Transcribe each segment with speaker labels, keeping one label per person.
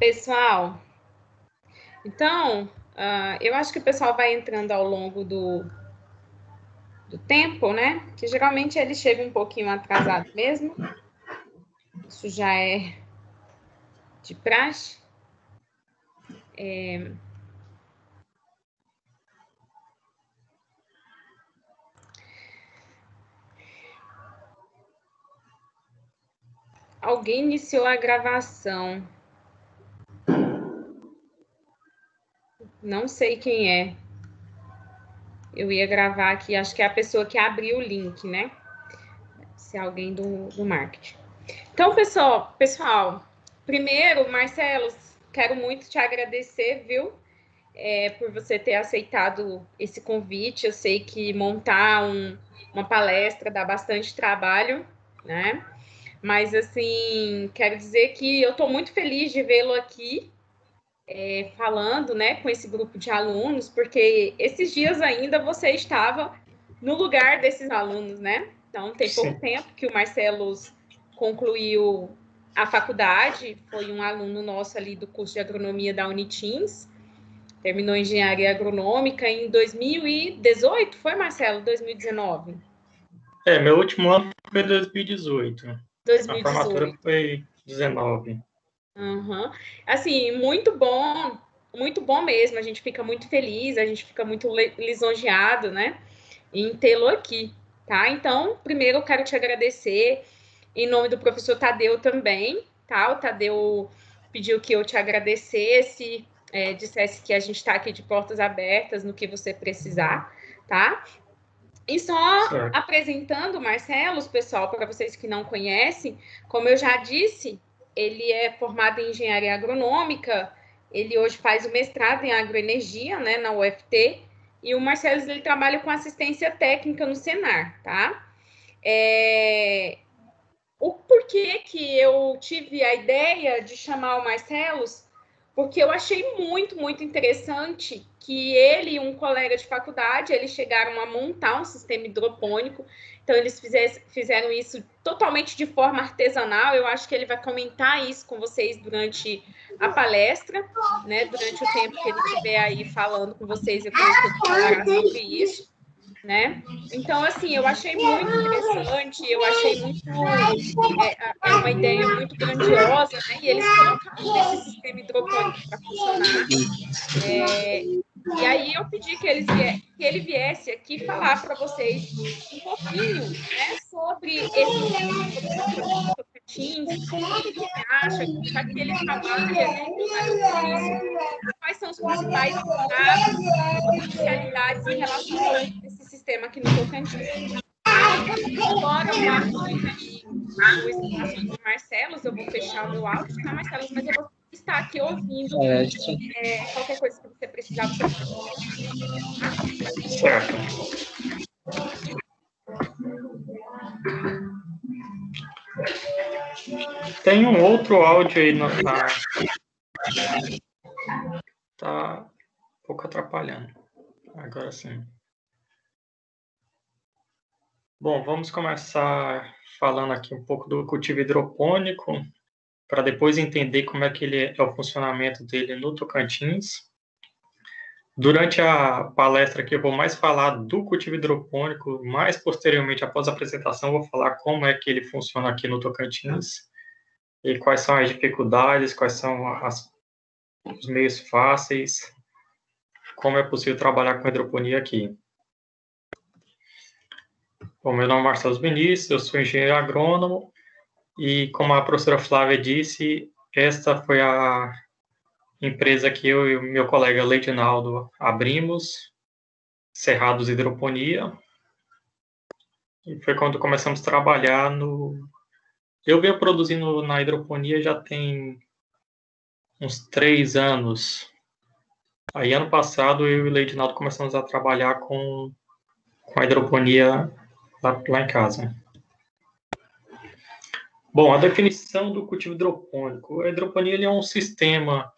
Speaker 1: Pessoal, então, eu acho que o pessoal vai entrando ao longo do tempo, né? Que geralmente ele chega um pouquinho atrasado mesmo. Isso já é de praxe. Alguém iniciou a gravação. Não sei quem é. Eu ia gravar aqui, acho que é a pessoa que abriu o link, né? Se é alguém do marketing. Então, pessoal, primeiro, Marcelo, quero muito te agradecer, viu? Por você ter aceitado esse convite. Eu sei que montar uma palestra dá bastante trabalho, né? Mas, assim, quero dizer que eu estou muito feliz de vê-lo aqui, falando, né, com esse grupo de alunos, porque esses dias ainda você estava no lugar desses alunos, né? Então, tem pouco tempo que o Marcelo concluiu a faculdade, foi um aluno nosso ali do curso de agronomia da Unitins, terminou engenharia agronômica em 2018, foi, Marcelo? 2019?
Speaker 2: Meu último ano foi 2018.
Speaker 1: 2018.
Speaker 2: A formatura foi 19.
Speaker 1: Uhum. Assim, muito bom mesmo. A gente fica muito feliz, a gente fica muito lisonjeado, né, em tê-lo aqui, tá? Então, primeiro eu quero te agradecer em nome do professor Tadeu também, tá? O Tadeu pediu que eu te agradecesse, dissesse que a gente está aqui de portas abertas no que você precisar, tá? E só apresentando o Marcelo, pessoal, para vocês que não conhecem, como eu já disse, ele é formado em engenharia agronômica, ele hoje faz o mestrado em agroenergia, né, na UFT, e o Marcelo, ele trabalha com assistência técnica no Senar, tá? O porquê que eu tive a ideia de chamar o Marcelo? Porque eu achei muito interessante que ele e um colega de faculdade, eles chegaram a montar um sistema hidropônico, então eles fizeram isso totalmente de forma artesanal. Eu acho que ele vai comentar isso com vocês durante a palestra, né? Durante o tempo que ele estiver aí falando com vocês, eu creio que ele falará sobre isso, né? Então, assim, eu achei muito interessante, eu achei muito... É uma ideia muito grandiosa, né? E eles colocaram esse sistema hidropônico para funcionar. E aí eu pedi que ele viesse aqui falar para vocês um pouquinho, né, sobre esse sistema do Tocantins, o que ele acha, já que ele trabalha, né, com isso, quais são os principais potencialidades em relação a esse sistema aqui no Tocantins. Agora eu passo o espaço para o Marcelo, eu vou fechar o meu áudio, tá, Marcelo? Mas eu vou estar aqui ouvindo qualquer coisa que você precisar, você pode.
Speaker 2: Certo. Tem um outro áudio aí tá um pouco atrapalhando. Agora sim. Bom, vamos começar falando aqui um pouco do cultivo hidropônico, para depois entender como é que ele é o funcionamento dele no Tocantins. Durante a palestra aqui eu vou mais falar do cultivo hidropônico, mais posteriormente, após a apresentação, eu vou falar como é que ele funciona aqui no Tocantins e quais são as dificuldades, quais são os meios fáceis, como é possível trabalhar com hidroponia aqui. Bom, meu nome é Marcelo Vinícius, eu sou engenheiro agrônomo e, como a professora Flávia disse, esta foi a empresa que eu e o meu colega Leidinaldo abrimos, Cerrados Hidroponia, e foi quando começamos a trabalhar no... Eu venho produzindo na hidroponia já tem uns 3 anos. Aí, ano passado, eu e o Leidinaldo começamos a trabalhar com a hidroponia lá em casa. Bom, a definição do cultivo hidropônico. A hidroponia ele é um sistema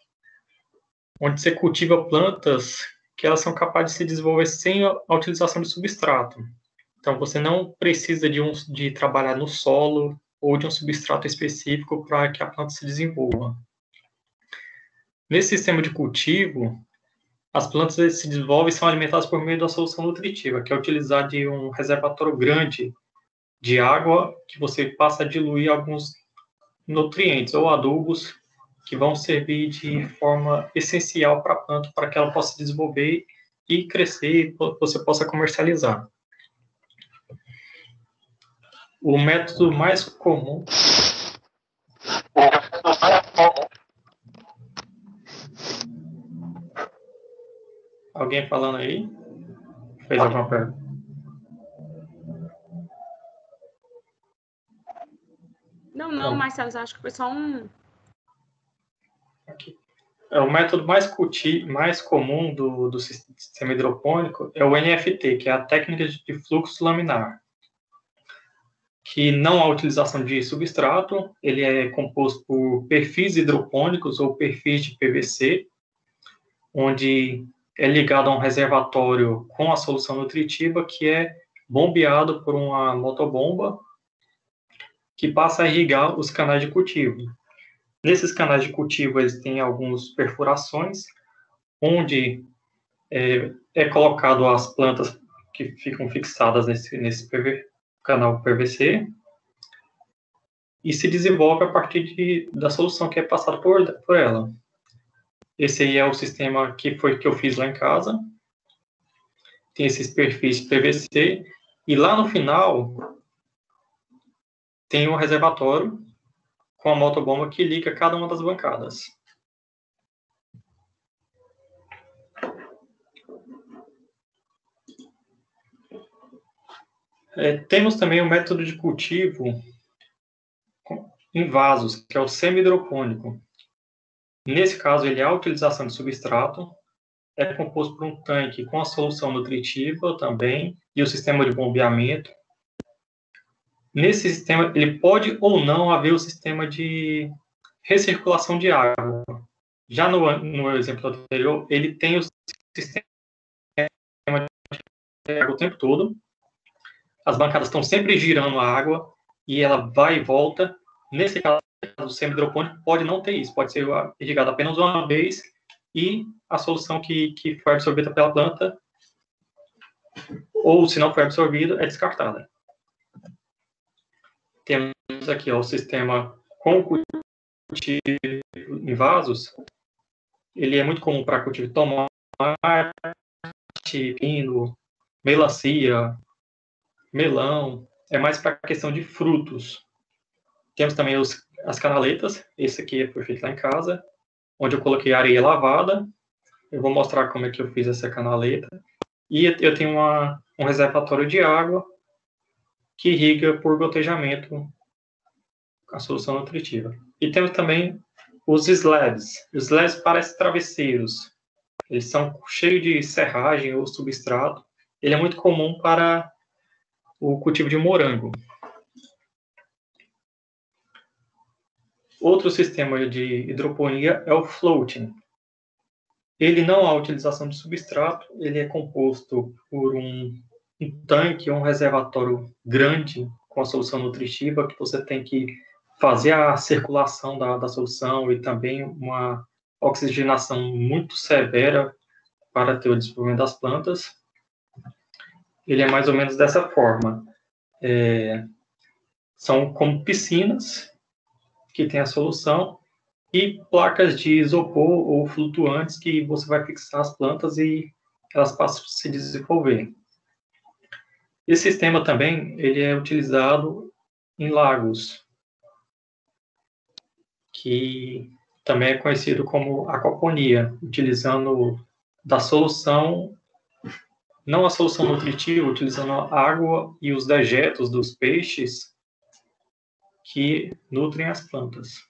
Speaker 2: onde você cultiva plantas que elas são capazes de se desenvolver sem a utilização de substrato. Então, você não precisa de trabalhar no solo ou de um substrato específico para que a planta se desenvolva. Nesse sistema de cultivo, as plantas se desenvolvem e são alimentadas por meio da solução nutritiva, que é utilizar de um reservatório grande de água que você passa a diluir alguns nutrientes ou adubos que vão servir de forma essencial para a planta, para que ela possa desenvolver e crescer e você possa comercializar. O método mais comum. Alguém falando aí? Fez alguma pergunta?
Speaker 1: Não, Marcelo, acho que foi só um...
Speaker 2: Aqui. O método mais comum do sistema hidropônico é o NFT, que é a técnica de fluxo laminar, que não há utilização de substrato, ele é composto por perfis hidropônicos ou perfis de PVC, onde é ligado a um reservatório com a solução nutritiva, que é bombeado por uma motobomba, que passa a irrigar os canais de cultivo. Nesses canais de cultivo, eles têm algumas perfurações, onde é colocado as plantas que ficam fixadas nesse canal PVC, e se desenvolve a partir da solução que é passada por ela. Esse aí é o sistema que eu fiz lá em casa. Tem esses perfis PVC, e lá no final tem um reservatório com a motobomba que liga cada uma das bancadas. Temos também o método de cultivo em vasos, que é o semi-hidropônico. Nesse caso, ele é a utilização de substrato, é composto por um tanque com a solução nutritiva também, e o sistema de bombeamento. Nesse sistema, ele pode ou não haver o sistema de recirculação de água. Já no exemplo anterior, ele tem o sistema de água o tempo todo, as bancadas estão sempre girando a água, e ela vai e volta. Nesse caso, o semi-hidropônico pode não ter isso, pode ser irrigado apenas uma vez, e a solução que foi absorvida pela planta, ou se não foi absorvida, é descartada. Temos aqui o sistema com cultivo em vasos. Ele é muito comum para cultivo de tomate, pepino, melancia, melão. É mais para a questão de frutos. Temos também as canaletas. Esse aqui foi feito lá em casa, onde eu coloquei areia lavada. Eu vou mostrar como é que eu fiz essa canaleta. E eu tenho um reservatório de água que irriga por gotejamento a solução nutritiva. E temos também os slabs. Os slabs parecem travesseiros. Eles são cheios de serragem ou substrato. Ele é muito comum para o cultivo de morango. Outro sistema de hidroponia é o floating. Ele não há utilização de substrato, ele é composto por um tanque ou um reservatório grande com a solução nutritiva, que você tem que fazer a circulação da solução e também uma oxigenação muito severa para ter o desenvolvimento das plantas. Ele é mais ou menos dessa forma. São como piscinas que tem a solução e placas de isopor ou flutuantes que você vai fixar as plantas e elas passam a se desenvolver. Esse sistema também ele é utilizado em lagos, que também é conhecido como aquaponia, utilizando da solução, não a solução nutritiva, utilizando a água e os dejetos dos peixes que nutrem as plantas.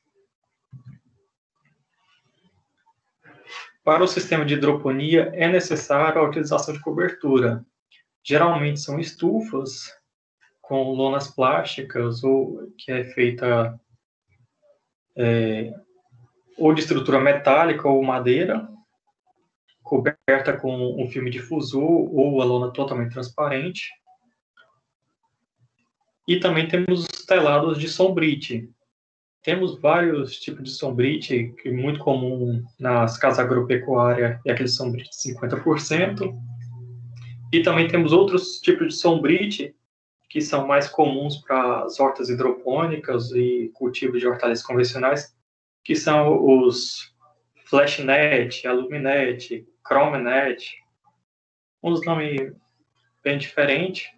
Speaker 2: Para o sistema de hidroponia, é necessária a utilização de cobertura. Geralmente são estufas com lonas plásticas, ou que é feita ou de estrutura metálica ou madeira, coberta com um filme difusor ou a lona totalmente transparente. E também temos os telados de sombrite, Temos vários tipos de sombrite, que é muito comum nas casas agropecuárias, é aquele sombrite de 50%. E também temos outros tipos de sombrite, que são mais comuns para as hortas hidropônicas e cultivos de hortaliças convencionais, que são os flashnet, aluminet, chromenet, uns nomes bem diferentes,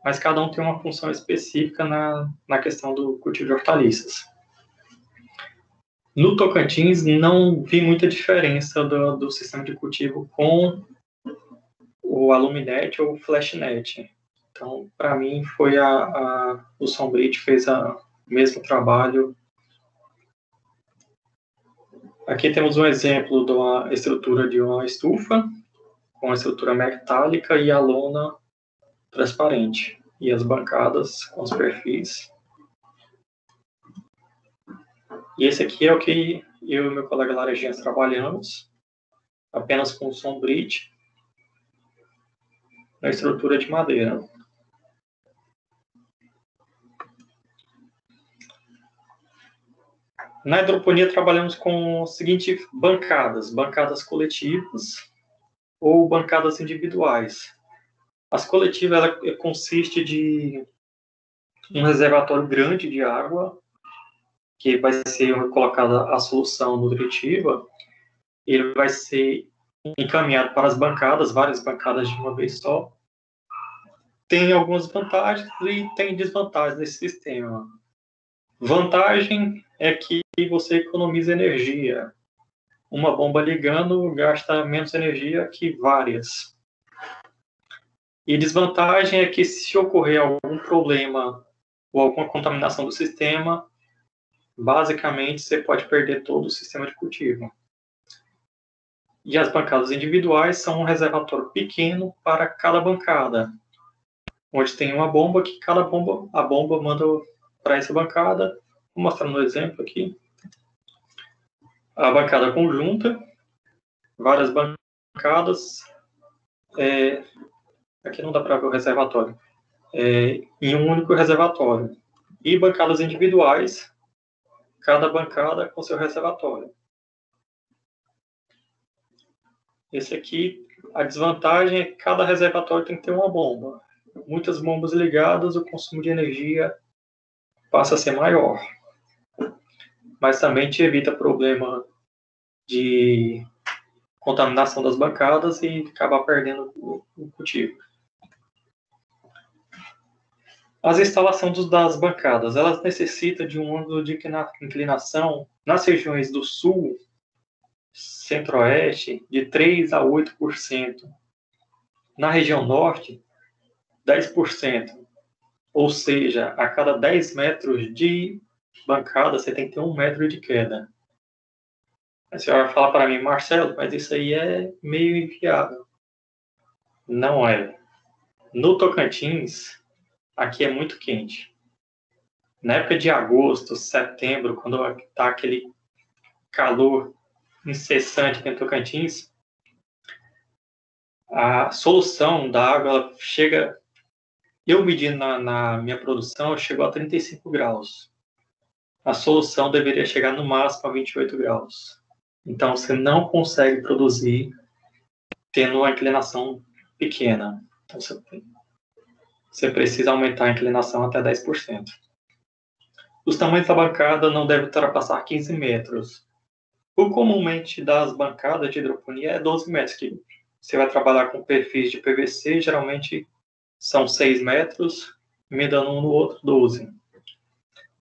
Speaker 2: mas cada um tem uma função específica na questão do cultivo de hortaliças. No Tocantins, não vi muita diferença do sistema de cultivo com o aluminet ou o flashnet. Então, para mim, foi o sombrite fez o mesmo trabalho. Aqui temos um exemplo de uma estrutura de uma estufa, com a estrutura metálica e a lona transparente, e as bancadas com os perfis. E esse aqui é o que eu e meu colega Laranjinhas trabalhamos, apenas com sombrite, na estrutura de madeira. Na hidroponia trabalhamos com as seguintes bancadas coletivas ou bancadas individuais. As coletivas ela consiste de um reservatório grande de água, que vai ser colocada a solução nutritiva, ele vai ser encaminhado para as bancadas, várias bancadas de uma vez só. Tem algumas vantagens e tem desvantagens nesse sistema. Vantagem é que você economiza energia. Uma bomba ligando gasta menos energia que várias. E desvantagem é que se ocorrer algum problema ou alguma contaminação do sistema, basicamente você pode perder todo o sistema de cultivo. E as bancadas individuais são um reservatório pequeno para cada bancada, onde tem uma bomba que a bomba manda para essa bancada. Vou mostrar no exemplo aqui. A bancada conjunta, várias bancadas, aqui não dá para ver o reservatório, em um único reservatório. E bancadas individuais, cada bancada com seu reservatório. Esse aqui, a desvantagem é que cada reservatório tem que ter uma bomba. Muitas bombas ligadas, o consumo de energia passa a ser maior. Mas também te evita problema de contaminação das bancadas e acabar perdendo o cultivo. As instalações das bancadas, elas necessitam de um ângulo de inclinação nas regiões do sul, centro-oeste, de 3 a 8%. Na região norte, 10%. Ou seja, a cada 10 metros de bancada, você tem que ter 1 metro de queda. A senhora vai falar para mim, Marcelo, mas isso aí é meio inviável. Não é. No Tocantins, aqui é muito quente. Na época de agosto, setembro, quando está aquele calor incessante aqui no Tocantins, a solução da água ela chega... Eu medindo na minha produção, chegou a 35 graus. A solução deveria chegar no máximo a 28 graus. Então, você não consegue produzir tendo uma inclinação pequena. Então, você precisa aumentar a inclinação até 10%. Os tamanhos da bancada não devem ultrapassar 15 metros. O comumente das bancadas de hidroponia é 12 metros, que você vai trabalhar com perfis de PVC, geralmente são 6 metros, emendando um no outro 12.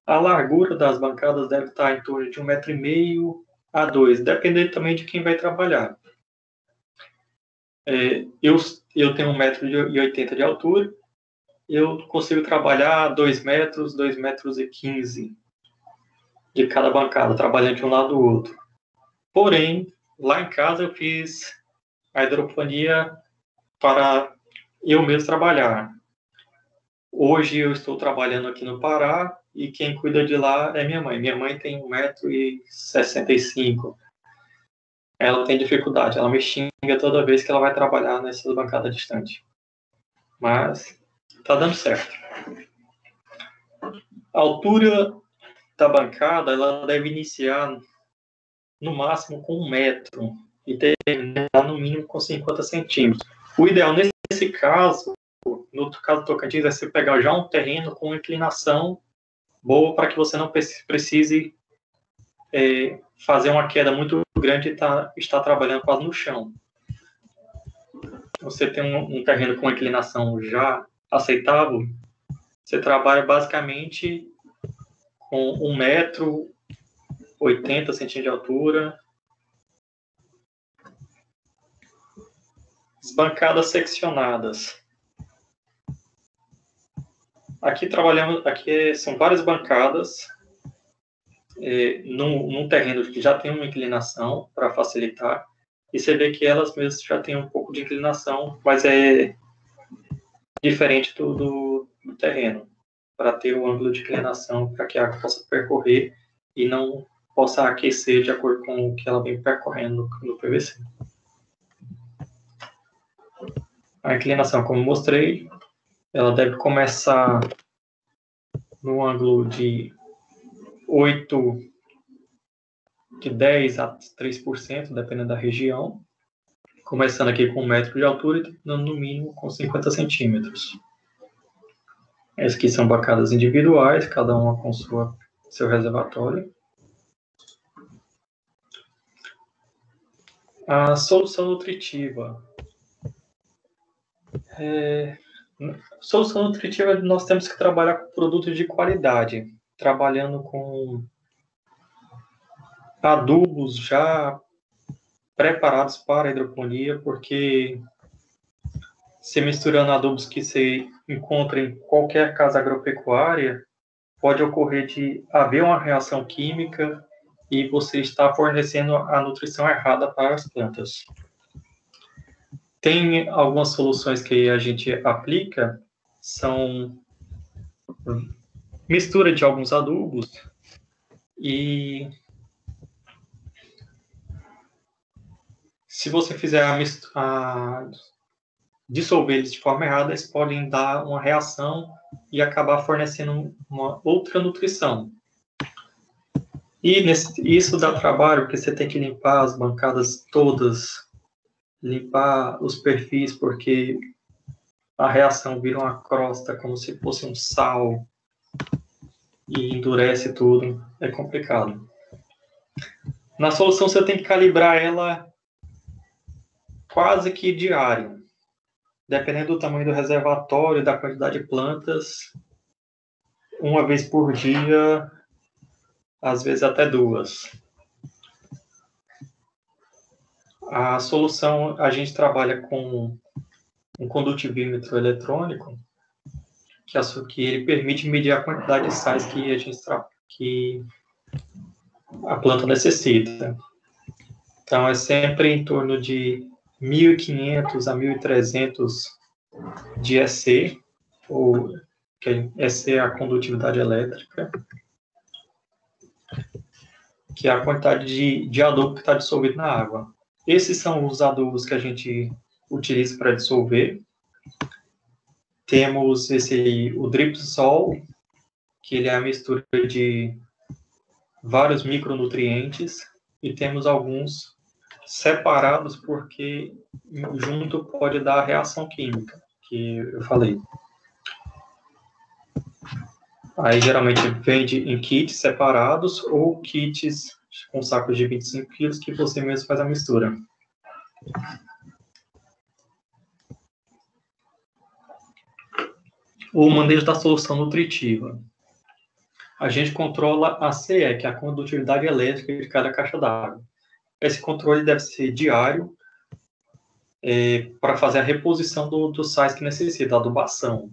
Speaker 2: A largura das bancadas deve estar em torno de 1,5 m a 2, dependendo também de quem vai trabalhar. Eu tenho 1,80 m de altura, eu consigo trabalhar 2 metros, 2,15 metros de cada bancada, trabalhando de um lado do outro. Porém, lá em casa eu fiz a hidroponia para eu mesmo trabalhar. Hoje eu estou trabalhando aqui no Pará e quem cuida de lá é minha mãe. Minha mãe tem 1,65 m. Ela tem dificuldade, ela me xinga toda vez que ela vai trabalhar nessas bancadas distantes. Mas tá dando certo. A altura da bancada, ela deve iniciar no máximo com 1 metro e terminar no mínimo com 50 centímetros. O ideal nesse caso, no caso do Tocantins, é você pegar já um terreno com inclinação boa para que você não precise fazer uma queda muito grande e estar trabalhando quase no chão. Você tem um terreno com inclinação já aceitável, você trabalha basicamente com 1 metro, 80 centímetros de altura. As bancadas seccionadas. Aqui são várias bancadas num terreno que já tem uma inclinação para facilitar, e você vê que elas mesmas já têm um pouco de inclinação, mas é diferente do terreno, para ter o ângulo de inclinação para que a água possa percorrer e não possa aquecer de acordo com o que ela vem percorrendo no PVC. A inclinação, como mostrei, ela deve começar no ângulo de 10 a 3%, dependendo da região, começando aqui com 1 metro de altura e terminando no mínimo com 50 centímetros. Essas aqui são bancadas individuais, cada uma com seu reservatório. A solução nutritiva. Solução nutritiva, nós temos que trabalhar com produtos de qualidade, trabalhando com adubos já preparados para a hidroponia, porque se misturando adubos que você encontra em qualquer casa agropecuária, pode ocorrer de haver uma reação química e você está fornecendo a nutrição errada para as plantas. Tem algumas soluções que a gente aplica, são mistura de alguns adubos e se você fizer dissolver eles de forma errada, eles podem dar uma reação e acabar fornecendo uma outra nutrição. E isso dá trabalho, porque você tem que limpar as bancadas todas, limpar os perfis, porque a reação vira uma crosta, como se fosse um sal, e endurece tudo. É complicado. Na solução, você tem que calibrar ela quase que diário. Dependendo do tamanho do reservatório, da quantidade de plantas, 1 vez por dia, às vezes até 2. A solução, a gente trabalha com um condutivímetro eletrônico, que ele permite medir a quantidade de sais que a planta necessita. Então, é sempre em torno de 1.500 a 1.300 de EC, ou que EC é a condutividade elétrica, que é a quantidade de adubo que está dissolvido na água. Esses são os adubos que a gente utiliza para dissolver. Temos o Dripsol, que ele é a mistura de vários micronutrientes, e temos alguns separados porque junto pode dar reação química, que eu falei. Aí geralmente vende em kits separados ou kits com sacos de 25 quilos que você mesmo faz a mistura. O manejo da solução nutritiva. A gente controla a CE, que é a condutividade elétrica de cada caixa d'água. Esse controle deve ser diário, para fazer a reposição dos sais que necessita, a adubação.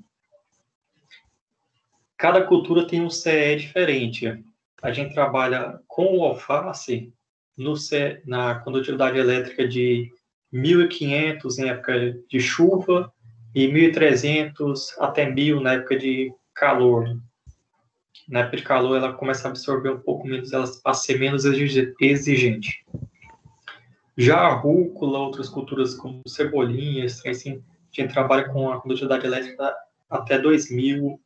Speaker 2: Cada cultura tem um CE diferente. A gente trabalha com o alface na condutividade elétrica de 1.500 em época de chuva e 1.300 até 1.000 na época de calor. Na época de calor, ela começa a absorver um pouco menos, ela passa a ser menos exigente. Já a rúcula, outras culturas como cebolinhas, assim, a gente trabalha com a condutividade elétrica até 2.000.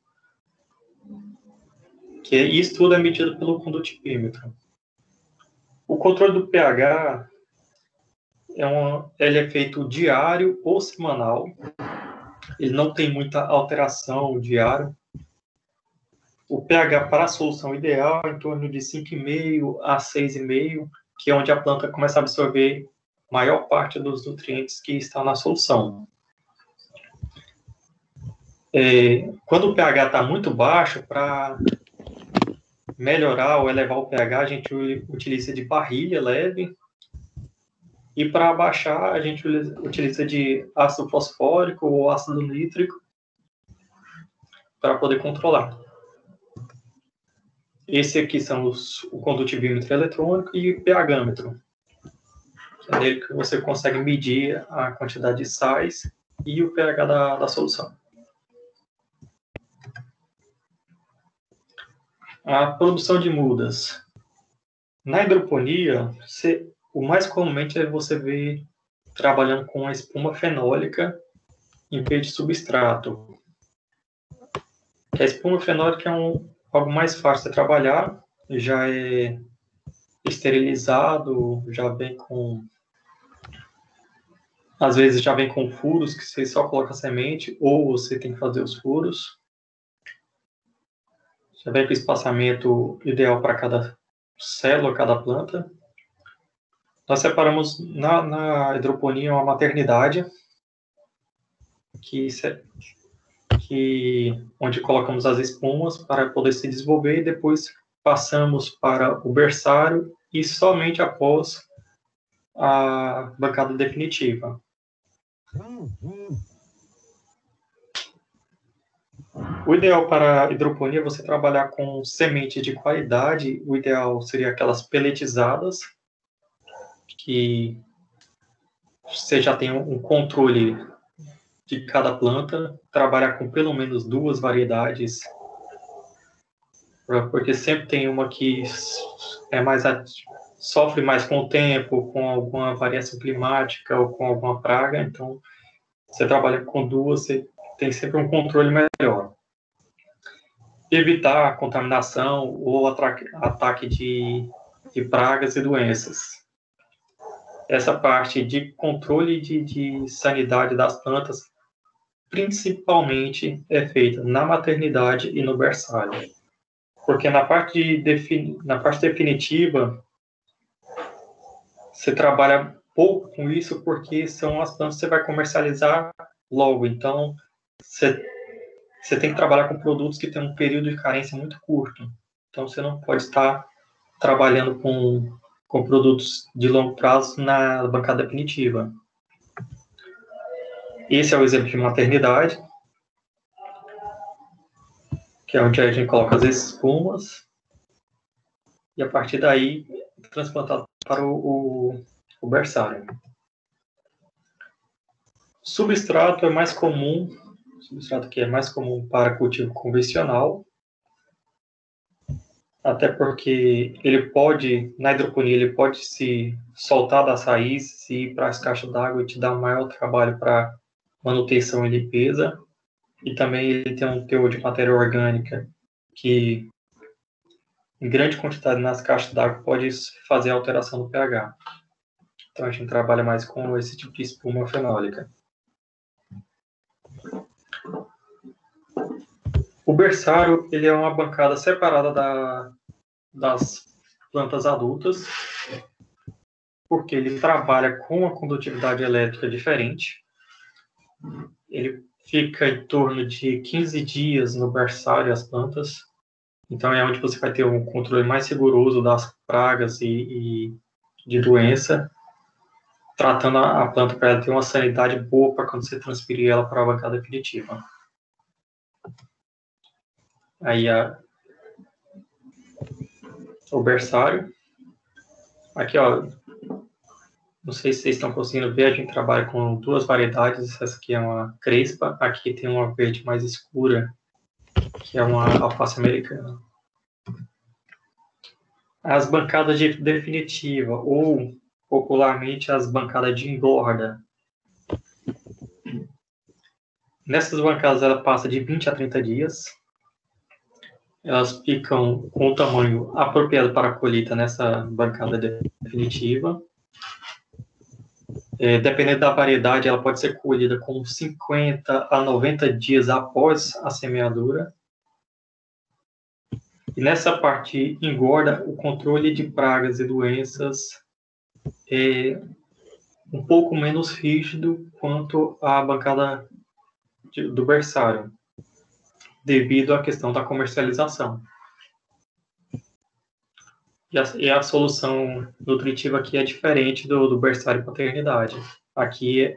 Speaker 2: que isso tudo é medido pelo condutímetro. O controle do pH ele é feito diário ou semanal. Ele não tem muita alteração diária. O pH para a solução ideal é em torno de 5,5 a 6,5, que é onde a planta começa a absorver a maior parte dos nutrientes que estão na solução. Quando o pH está muito baixo, para melhorar ou elevar o pH, a gente utiliza de parrilha leve. E para baixar, a gente utiliza de ácido fosfórico ou ácido nítrico para poder controlar. Esse aqui são o condutivímetro eletrônico e o pH-metro. É nele que você consegue medir a quantidade de sais e o pH da solução. A produção de mudas. Na hidroponia, o mais comumente é você ver trabalhando com a espuma fenólica em vez de substrato. A espuma fenólica é algo mais fácil de trabalhar, já é esterilizado, já vem com... Às vezes já vem com furos, que você só coloca a semente, ou você tem que fazer os furos. Já vem com espaçamento ideal para cada célula, cada planta. Nós separamos na hidroponia uma maternidade, onde colocamos as espumas para poder se desenvolver, e depois passamos para o berçário e somente após a bancada definitiva. O ideal para a hidroponia é você trabalhar com semente de qualidade. O ideal seria aquelas peletizadas, que você já tem um controle de cada planta, trabalhar com pelo menos 2 variedades, porque sempre tem uma que sofre mais com o tempo, com alguma variação climática ou com alguma praga. Então, você trabalha com 2, você tem sempre um controle melhor. Evitar a contaminação ou ataque de pragas e doenças. Essa parte de controle de sanidade das plantas, principalmente, é feita na maternidade e no berçário. Porque na parte definitiva, você trabalha pouco com isso, porque são as plantas que você vai comercializar logo. Então, você tem que trabalhar com produtos que têm um período de carência muito curto. Então, você não pode estar trabalhando com produtos de longo prazo na bancada definitiva. Esse é o exemplo de maternidade, que é onde a gente coloca as espumas, e a partir daí, transplantado para o berçário. Substrato é mais comum, substrato que é mais comum para cultivo convencional, até porque na hidroponia, ele pode se soltar das raízes e ir para as caixas d'água e te dar um maior trabalho para manutenção e limpeza. E também ele tem um teor de matéria orgânica que, em grande quantidade nas caixas d'água, pode fazer alteração do pH. Então, a gente trabalha mais com esse tipo de espuma fenólica. O berçário, ele é uma bancada separada das plantas adultas, porque ele trabalha com uma condutividade elétrica diferente. Ele fica em torno de 15 dias no berçário, as plantas. Então, é onde você vai ter um controle mais rigoroso das pragas e de doença, tratando a planta para ela ter uma sanidade boa para quando você transferir ela para a bancada definitiva. Aí, o berçário. Aqui, ó, não sei se vocês estão conseguindo ver, a gente trabalha com 2 variedades. Essa aqui é uma crespa, aqui tem uma verde mais escura, que é uma alface americana. As bancadas de definitiva, ou popularmente as bancadas de engorda. Nessas bancadas ela passa de 20 a 30 dias. elas ficam com o tamanho apropriado para a colheita nessa bancada definitiva. Dependendo da variedade, ela pode ser colhida com 50 a 90 dias após a semeadura. E nessa parte engorda, o controle de pragas e doenças é um pouco menos rígido quanto à bancada do berçário, devido à questão da comercialização. E a solução nutritiva aqui é diferente do berçário paternidade. Aqui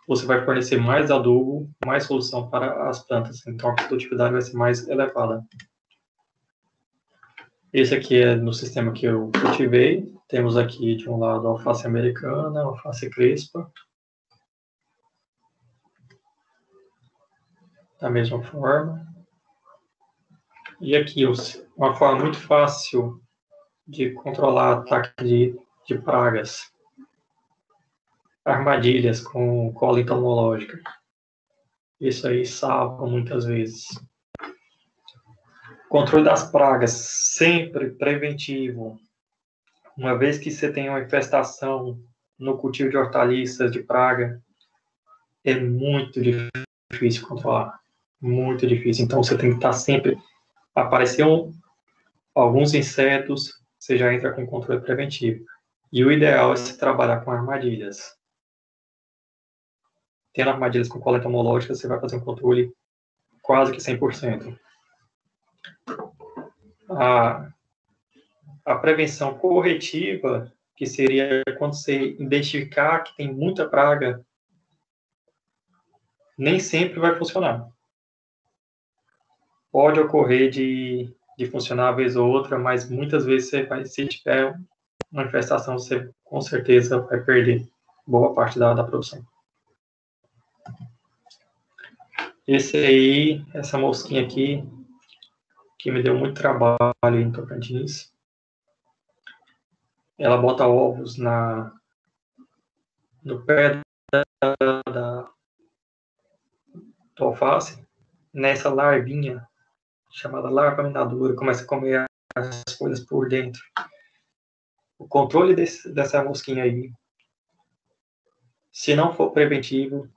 Speaker 2: você vai fornecer mais adubo, mais solução para as plantas, então a produtividade vai ser mais elevada. Esse aqui é no sistema que eu cultivei. Temos aqui de um lado a alface americana, a alface crespa. Da mesma forma. E aqui uma forma muito fácil de controlar ataque de pragas. Armadilhas com cola entomológica. Isso aí salva muitas vezes. Controle das pragas, sempre preventivo. Uma vez que você tem uma infestação no cultivo de hortaliças de praga, é muito difícil controlar. Muito difícil. Então, você tem que estar sempre... Apareceram alguns insetos, você já entra com controle preventivo. E o ideal é se trabalhar com armadilhas. Tendo armadilhas com cola entomológica, você vai fazer um controle quase que 100%. A prevenção corretiva, que seria quando você identificar que tem muita praga, nem sempre vai funcionar. Pode ocorrer de funcionar uma vez ou outra, mas muitas vezes se tiver uma infestação, você com certeza vai perder boa parte da produção. Essa mosquinha aqui, que me deu muito trabalho em Tocantins. Ela bota ovos no pé da alface. Nessa larvinha, chamada larva minadora, começa a comer as folhas por dentro. O controle dessa mosquinha aí, se não for preventivo,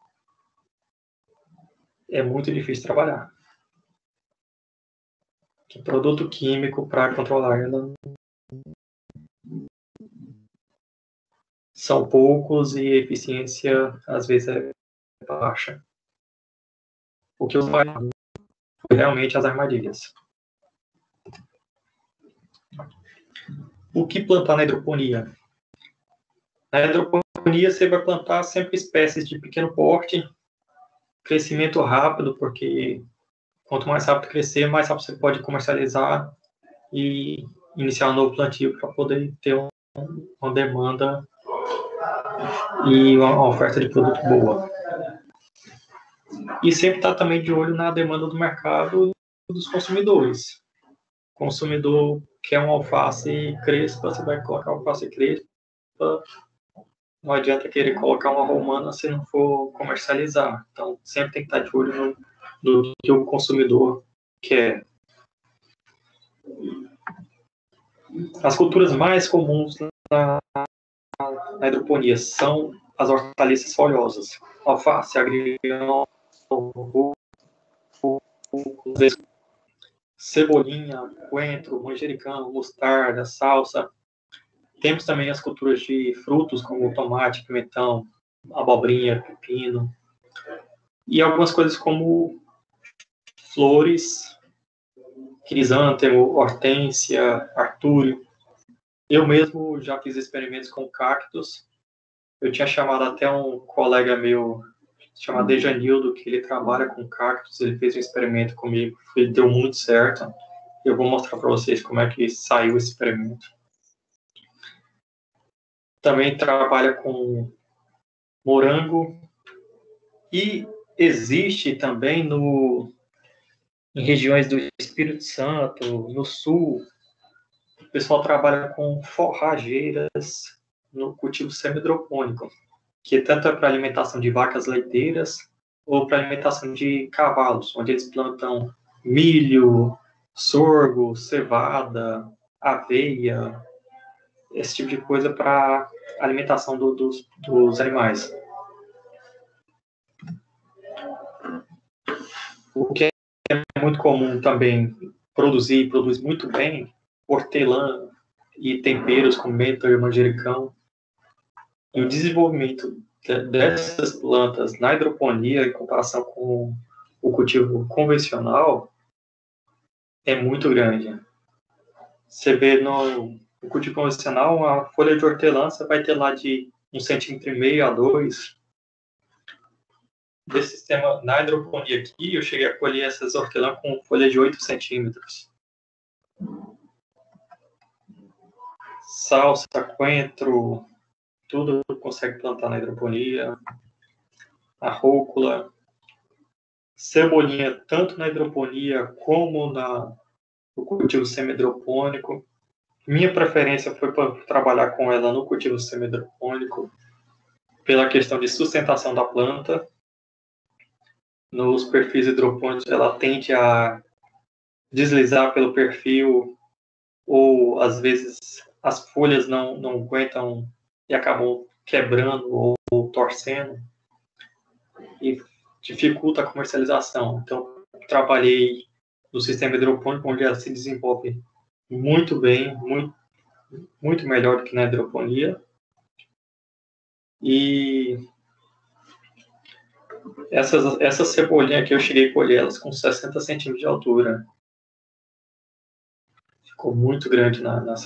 Speaker 2: é muito difícil trabalhar. Que produto químico para controlar ela são poucos e a eficiência às vezes é baixa. O que eu faço foi realmente as armadilhas. O que plantar na hidroponia? Na hidroponia você vai plantar sempre espécies de pequeno porte, crescimento rápido, porque quanto mais rápido crescer, mais rápido você pode comercializar e iniciar um novo plantio para poder ter uma demanda e uma oferta de produto boa. E sempre estar também de olho na demanda do mercado e dos consumidores. O consumidor quer uma alface crespa, você vai colocar alface crespa. Não adianta querer colocar uma romana se não for comercializar. Então, sempre tem que estar de olho no que o consumidor quer. As culturas mais comuns na hidroponia são as hortaliças folhosas. Alface, agrião, cebolinha, coentro, manjericão, mostarda, salsa. Temos também as culturas de frutos, como tomate, pimentão, abobrinha, pepino. E algumas coisas como flores, crisântemo, hortênsia, artúrio. Eu mesmo já fiz experimentos com cactos. Eu tinha chamado até um colega meu, chamado Dejanildo, que ele trabalha com cactos. Ele fez um experimento comigo, deu muito certo. Eu vou mostrar para vocês como é que saiu esse experimento. Também trabalha com morango. E existe também em regiões do Espírito Santo, no sul, o pessoal trabalha com forrageiras no cultivo semi-hidropônico, que tanto é para alimentação de vacas leiteiras ou para alimentação de cavalos, onde eles plantam milho, sorgo, cevada, aveia, esse tipo de coisa para alimentação dos animais. O que é muito comum também produz muito bem, hortelã e temperos com menta e manjericão. E o desenvolvimento dessas plantas na hidroponia, em comparação com o cultivo convencional, é muito grande. Você vê no cultivo convencional, uma folha de hortelã, você vai ter lá de 1,5 cm a 2 cm. Desse sistema, na hidroponia aqui, eu cheguei a colher essas hortelãs com folha de 8 centímetros. Salsa, coentro, tudo consegue plantar na hidroponia. A rúcula, cebolinha, tanto na hidroponia como no cultivo semi-hidropônico. Minha preferência foi para trabalhar com ela no cultivo semi-hidropônico, pela questão de sustentação da planta. Nos perfis hidropônicos, ela tende a deslizar pelo perfil, ou às vezes as folhas não aguentam e acabam quebrando ou torcendo, e dificulta a comercialização. Então, trabalhei no sistema hidropônico, onde ela se desenvolve muito bem, muito melhor do que na hidroponia. E essas cebolinhas aqui, eu cheguei a colher elas com 60 centímetros de altura. Ficou muito grande no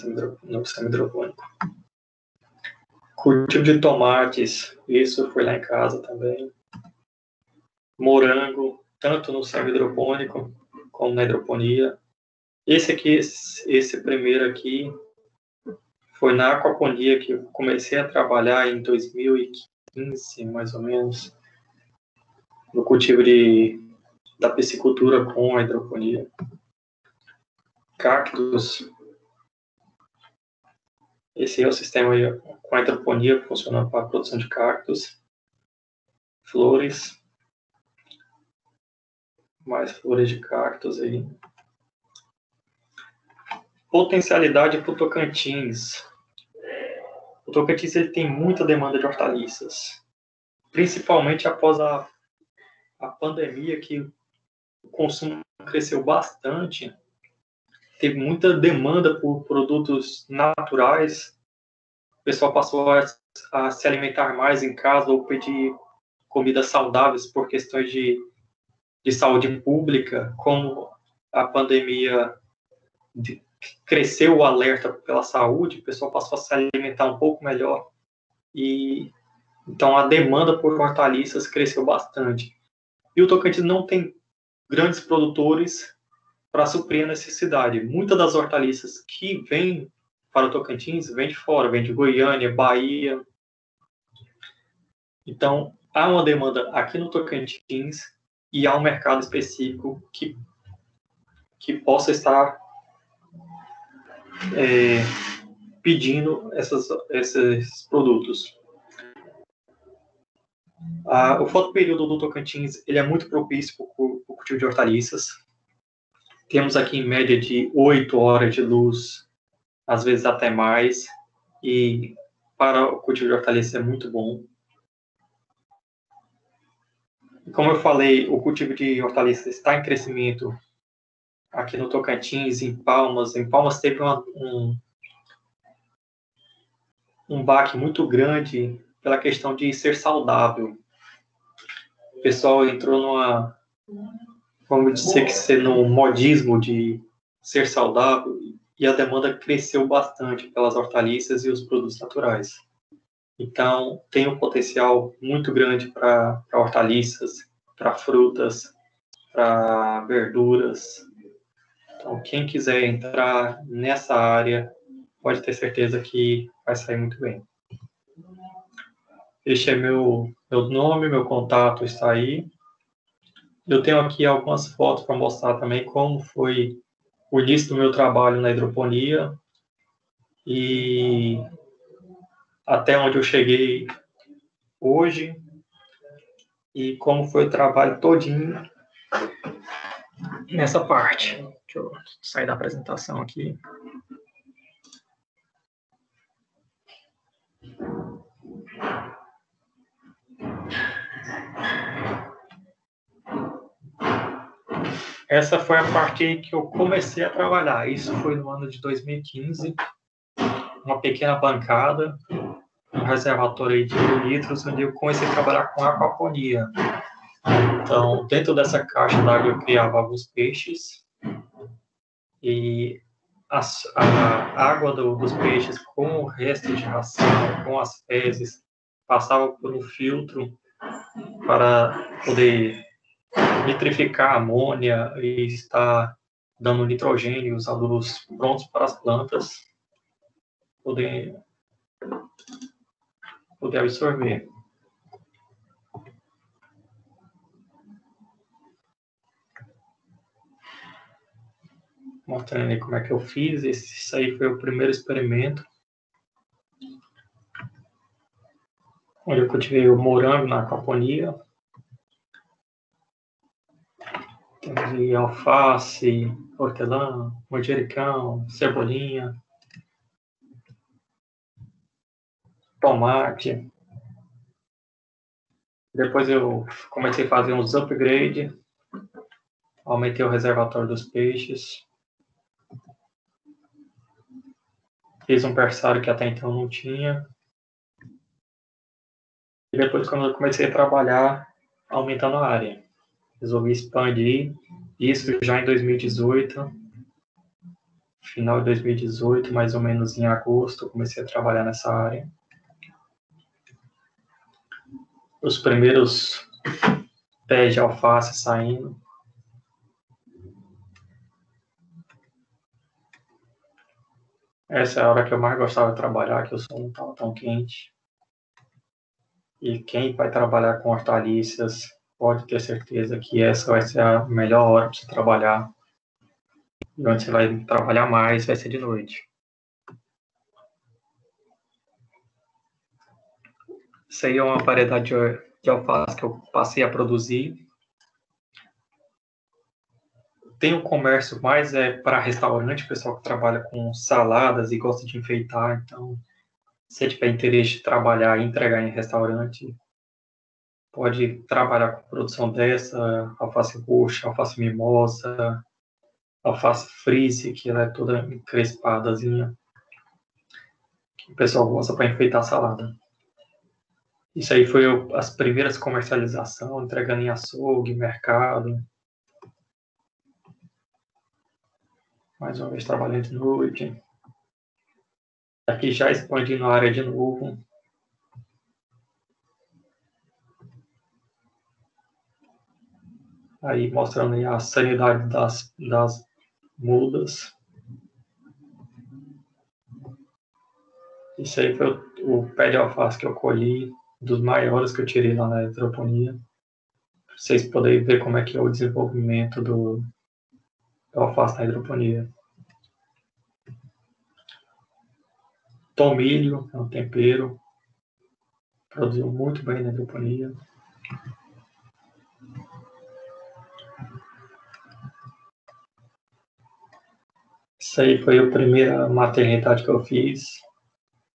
Speaker 2: semi-hidropônico. Cultivo de tomates, isso foi lá em casa também. Morango, tanto no semi-hidropônico como na hidroponia. Esse primeiro aqui, foi na aquaponia que eu comecei a trabalhar em 2015, mais ou menos, no cultivo da piscicultura com a hidroponia. Cactos. Esse é o sistema com a hidroponia, funcionando para a produção de cactos. Flores. Mais flores de cactos aí. Potencialidade para o Tocantins. O Tocantins ele tem muita demanda de hortaliças, principalmente após a pandemia, que o consumo cresceu bastante. Teve muita demanda por produtos naturais. O pessoal passou a se alimentar mais em casa ou pedir comidas saudáveis por questões de saúde pública. Como a pandemia cresceu o alerta pela saúde, o pessoal passou a se alimentar um pouco melhor. E então a demanda por hortaliças cresceu bastante. E o Tocantins não tem grandes produtores para suprir a necessidade. Muitas das hortaliças que vêm para o Tocantins vêm de fora, vêm de Goiânia, Bahia. Então, há uma demanda aqui no Tocantins e há um mercado específico que possa estar pedindo esses produtos. O fotoperíodo do Tocantins ele é muito propício para o cultivo de hortaliças. Temos aqui em média de 8 horas de luz, às vezes até mais, e para o cultivo de hortaliças é muito bom. Como eu falei, o cultivo de hortaliças está em crescimento aqui no Tocantins, em Palmas. Em Palmas teve um baque muito grande pela questão de ser saudável. O pessoal entrou vamos dizer que ser no modismo de ser saudável, e a demanda cresceu bastante pelas hortaliças e os produtos naturais. Então, tem um potencial muito grande para hortaliças, para frutas, para verduras. Então, quem quiser entrar nessa área, pode ter certeza que vai sair muito bem. Este é meu nome, meu contato está aí. Eu tenho aqui algumas fotos para mostrar também como foi o início do meu trabalho na hidroponia e até onde eu cheguei hoje e como foi o trabalho todinho nessa parte. Deixa eu sair da apresentação aqui. Essa foi a parte que eu comecei a trabalhar. Isso foi no ano de 2015. Uma pequena bancada, um reservatório de 1.000 litros, onde eu comecei a trabalhar com aquaponia. Então, dentro dessa caixa d'água eu criava alguns peixes e a água dos peixes com o resto de ração, com as fezes, passava por um filtro para poder nitrificar a amônia e estar dando nitrogênio, os adubos prontos para as plantas poder absorver. Mostrando aí como é que eu fiz. Isso aí foi o primeiro experimento, onde eu cultivei o morango na aquaponia. Temos aí alface, hortelã, manjericão, cebolinha, tomate. Depois eu comecei a fazer uns upgrade, aumentei o reservatório dos peixes, fiz um berçário que até então não tinha. E depois, quando eu comecei a trabalhar, aumentando a área, resolvi expandir isso já em 2018. Final de 2018, mais ou menos em agosto, eu comecei a trabalhar nessa área. Os primeiros pés de alface saindo. Essa é a hora que eu mais gostava de trabalhar, que o sol não estava tão quente. E quem vai trabalhar com hortaliças pode ter certeza que essa vai ser a melhor hora para você trabalhar. E onde você vai trabalhar mais vai ser de noite. Isso aí é uma variedade de alface que eu passei a produzir. Tem o comércio mais para restaurante, o pessoal que trabalha com saladas e gosta de enfeitar. Então, se você tiver interesse de trabalhar e entregar em restaurante, pode trabalhar com produção dessa, alface roxa, alface mimosa, alface frise, que ela é toda encrespadazinha. O pessoal gosta para enfeitar a salada. Isso aí foi as primeiras comercializações, entregando em açougue, mercado. Mais uma vez trabalhando de noite. Aqui já expandindo a área de novo. Aí mostrando aí a sanidade das mudas. Isso aí foi o pé de alface que eu colhi, dos maiores que eu tirei lá na hidroponia. Pra vocês poderem ver como é que é o desenvolvimento do alface na hidroponia. Tomilho é um tempero. Produziu muito bem na hidroponia. Isso aí foi a primeira maternidade que eu fiz.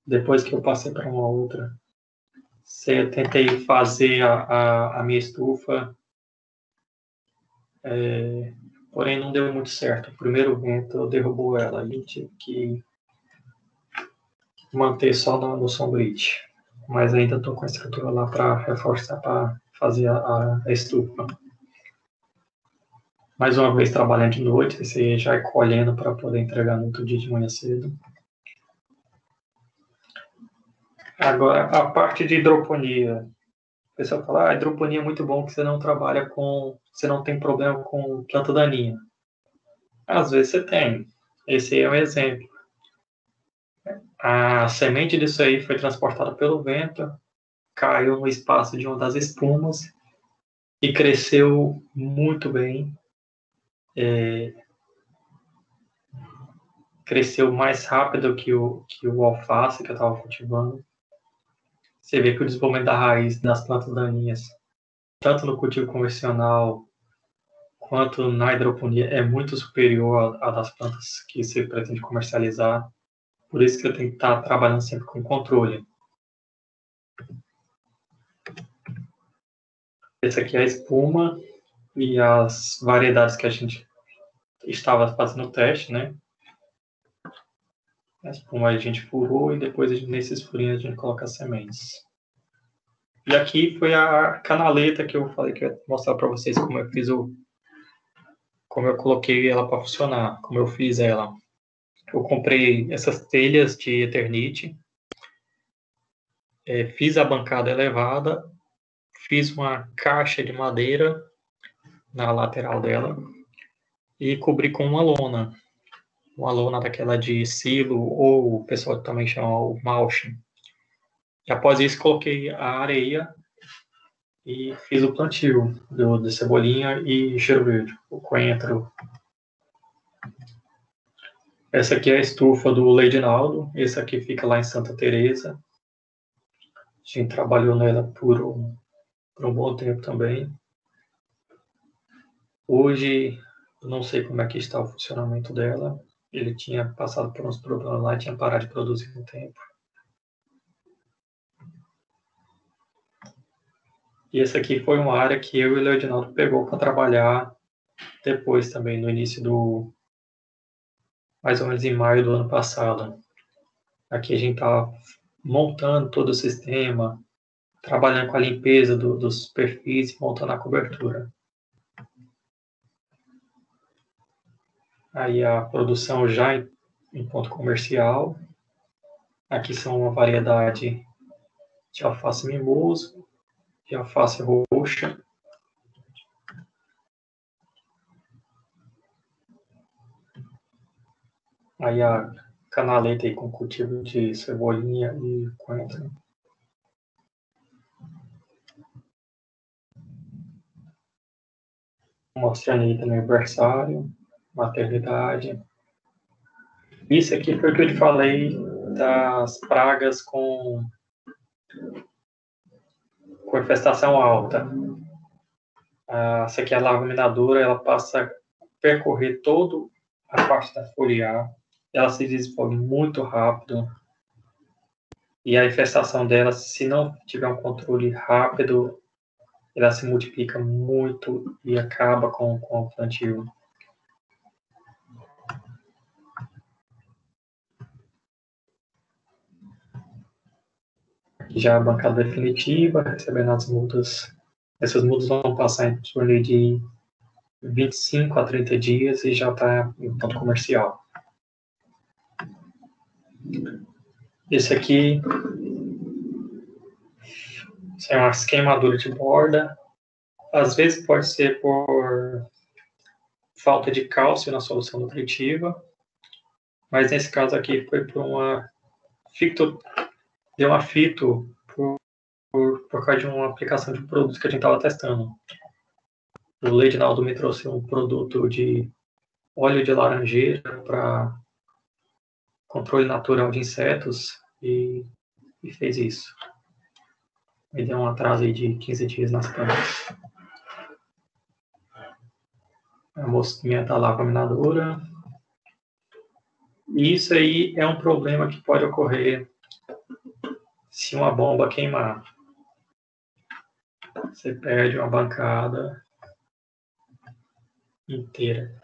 Speaker 2: Depois que eu passei para uma outra. Eu tentei fazer a minha estufa, porém não deu muito certo. O primeiro vento derrubou ela e tive que manter só no Songbridge. Mas ainda estou com a estrutura lá para reforçar, para fazer a estufa. Mais uma vez trabalhando de noite, esse já é colhendo para poder entregar no outro dia de manhã cedo. Agora, a parte de hidroponia. O pessoal fala, hidroponia é muito bom que você não trabalha você não tem problema com planta daninha. Às vezes você tem. Esse aí é um exemplo. A semente disso aí foi transportada pelo vento, caiu no espaço de uma das espumas e cresceu muito bem. Cresceu mais rápido que o alface que eu estava cultivando. Você vê que o desenvolvimento da raiz das plantas daninhas, tanto no cultivo convencional quanto na hidroponia é muito superior à das plantas que você pretende comercializar. Por isso que você tem que estar trabalhando sempre com controle. Essa aqui é a espuma e as variedades que a gente estava fazendo o teste, né? A espuma a gente furou e depois nesses furinhos a gente coloca as sementes. E aqui foi a canaleta que eu falei que eu ia mostrar para vocês como eu coloquei ela para funcionar, como eu fiz ela. Eu comprei essas telhas de Eternite, fiz a bancada elevada, fiz uma caixa de madeira na lateral dela e cobri com uma lona daquela de silo, ou o pessoal também chama o mulching. E após isso coloquei a areia e fiz o plantio de cebolinha e cheiro verde, o coentro. Essa aqui é a estufa do Leidinaldo, essa aqui fica lá em Santa Teresa. A gente trabalhou nela por um bom tempo também. Hoje, eu não sei como é que está o funcionamento dela. Ele tinha passado por uns problemas lá e tinha parado de produzir um tempo. E essa aqui foi uma área que eu e o Leidinaldo pegou para trabalhar depois também, no início mais ou menos em maio do ano passado. Aqui a gente estava montando todo o sistema, trabalhando com a limpeza dos perfis e montando a cobertura. Aí a produção já em ponto comercial. Aqui são uma variedade de alface mimoso, de alface roxa. Aí a canaleta aí com cultivo de cebolinha e coentro. Mostrando aí também o berçário, maternidade. Isso aqui foi o que eu te falei das pragas com infestação alta. Essa aqui é a larva minadora, ela passa a percorrer toda a parte da foliar. Ela se desenvolve muito rápido. E a infestação dela, se não tiver um controle rápido, ela se multiplica muito e acaba com o plantio. Já a bancada definitiva, recebendo as mudas. Essas mudas vão passar em torno de 25 a 30 dias e já está em ponto comercial. Esse aqui é uma queimadura de borda. Às vezes pode ser por falta de cálcio na solução nutritiva, mas nesse caso aqui foi por deu uma fito por causa de uma aplicação de um produto que a gente estava testando. O Leidinaldo me trouxe um produto de óleo de laranjeira para controle natural de insetos e fez isso. Me deu um atraso aí de 15 dias nas plantas. A mosquinha está lá contaminadora. E isso aí é um problema que pode ocorrer se uma bomba queimar. Você perde uma bancada inteira.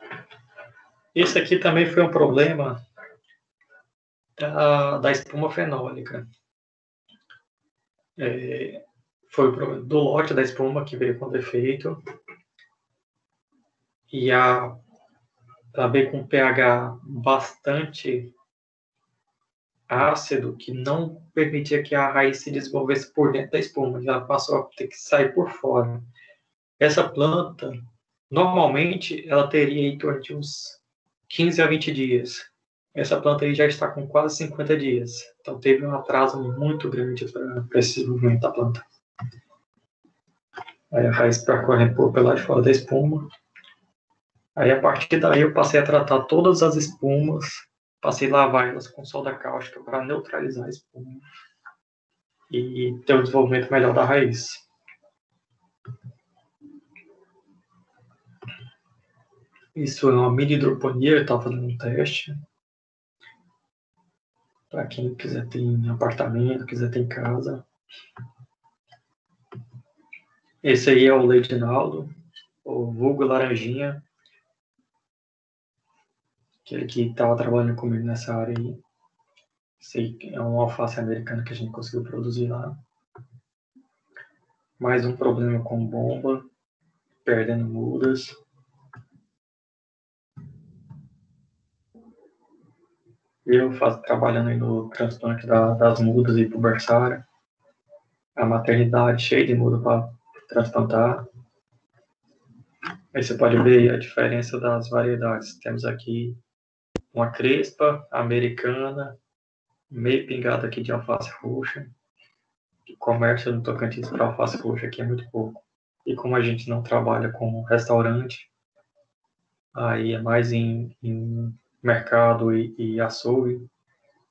Speaker 2: Esse aqui também foi um problema da espuma fenólica. Foi o problema do lote da espuma que veio com defeito. E ela veio com pH bastante ácido, que não permitia que a raiz se desenvolvesse por dentro da espuma. Ela passou a ter que sair por fora. Essa planta, normalmente, ela teria em torno de uns 15 a 20 dias. Essa planta aí já está com quase 50 dias. Então teve um atraso muito grande para esse desenvolvimento da planta. Aí a raiz percorre pelo lado de fora da espuma. Aí a partir daí eu passei a tratar todas as espumas, passei a lavar elas com soda cáustica para neutralizar a espuma e ter o desenvolvimento melhor da raiz. Isso é uma mini hidroponia, eu estava fazendo um teste. Para quem quiser ter em apartamento, quiser ter em casa. Esse aí é o Leidinaldo, o vulgo Laranjinha, aquele que estava trabalhando comigo nessa área aí. Esse é um alface americano que a gente conseguiu produzir lá. Mais um problema com bomba, perdendo mudas. Eu trabalhando aí no transplante das mudas e pro berçário. A maternidade cheia de muda para transplantar. Aí você pode ver a diferença das variedades. Temos aqui uma crespa americana, meio pingada aqui de alface roxa. O comércio no Tocantins para alface roxa aqui é muito pouco. E como a gente não trabalha com restaurante, aí é mais em mercado e açougue.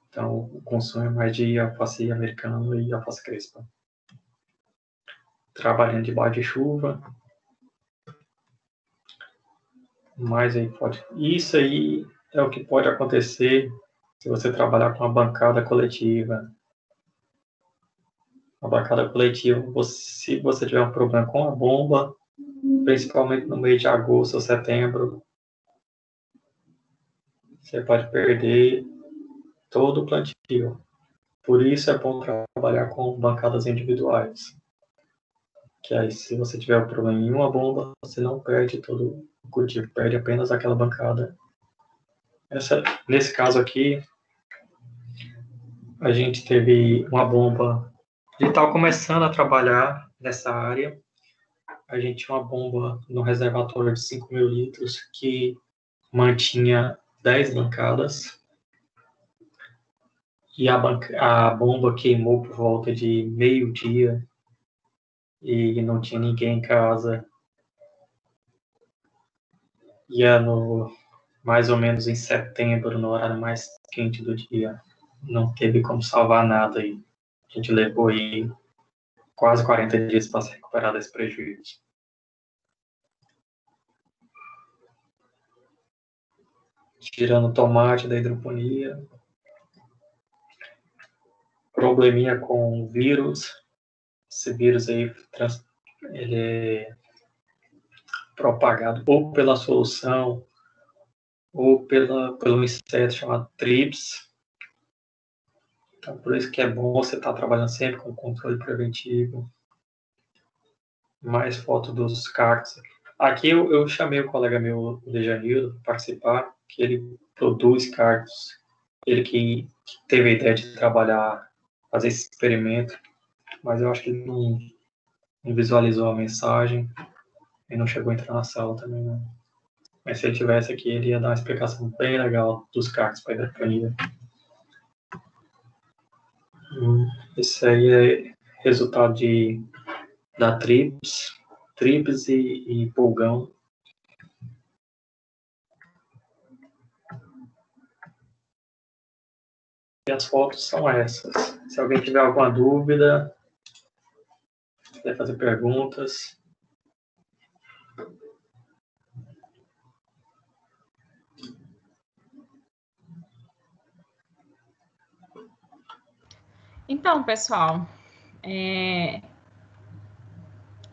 Speaker 2: Então, o consumo é mais de alface americano e alface crespa. Trabalhando debaixo de chuva. Mas aí pode. Isso aí é o que pode acontecer se você trabalhar com uma bancada coletiva. Uma bancada coletiva, se você tiver um problema com a bomba, principalmente no mês de agosto ou setembro, você pode perder todo o plantio. Por isso é bom trabalhar com bancadas individuais. Que aí, se você tiver um problema em uma bomba, você não perde todo o cultivo, perde apenas aquela bancada. Nesse caso aqui, a gente teve uma bomba. A gente estava começando a trabalhar nessa área. A gente tinha uma bomba no reservatório de 5.000 litros que mantinha 10 bancadas. E a bomba queimou por volta de meio-dia e não tinha ninguém em casa. Ia mais ou menos em setembro, no horário mais quente do dia. Não teve como salvar nada aí. A gente levou aí quase 40 dias para se recuperar desse prejuízo. Tirando tomate da hidroponia. Probleminha com vírus. Esse vírus aí, ele é propagado ou pela solução ou pelo inseto chamado trips. Então, por isso que é bom você estar trabalhando sempre com controle preventivo. Mais foto dos cactos. Aqui eu chamei o colega meu, o Dejanildo, para participar, que ele produz cactos. Ele que teve a ideia de trabalhar, fazer esse experimento, mas eu acho que ele não visualizou a mensagem e não chegou a entrar na sala também, não. Mas se ele tivesse aqui, ele ia dar uma explicação bem legal dos cactos para a hidroponia. Esse aí é resultado da trips e pulgão. E as fotos são essas. Se alguém tiver alguma dúvida, quiser fazer perguntas.
Speaker 1: Então, pessoal,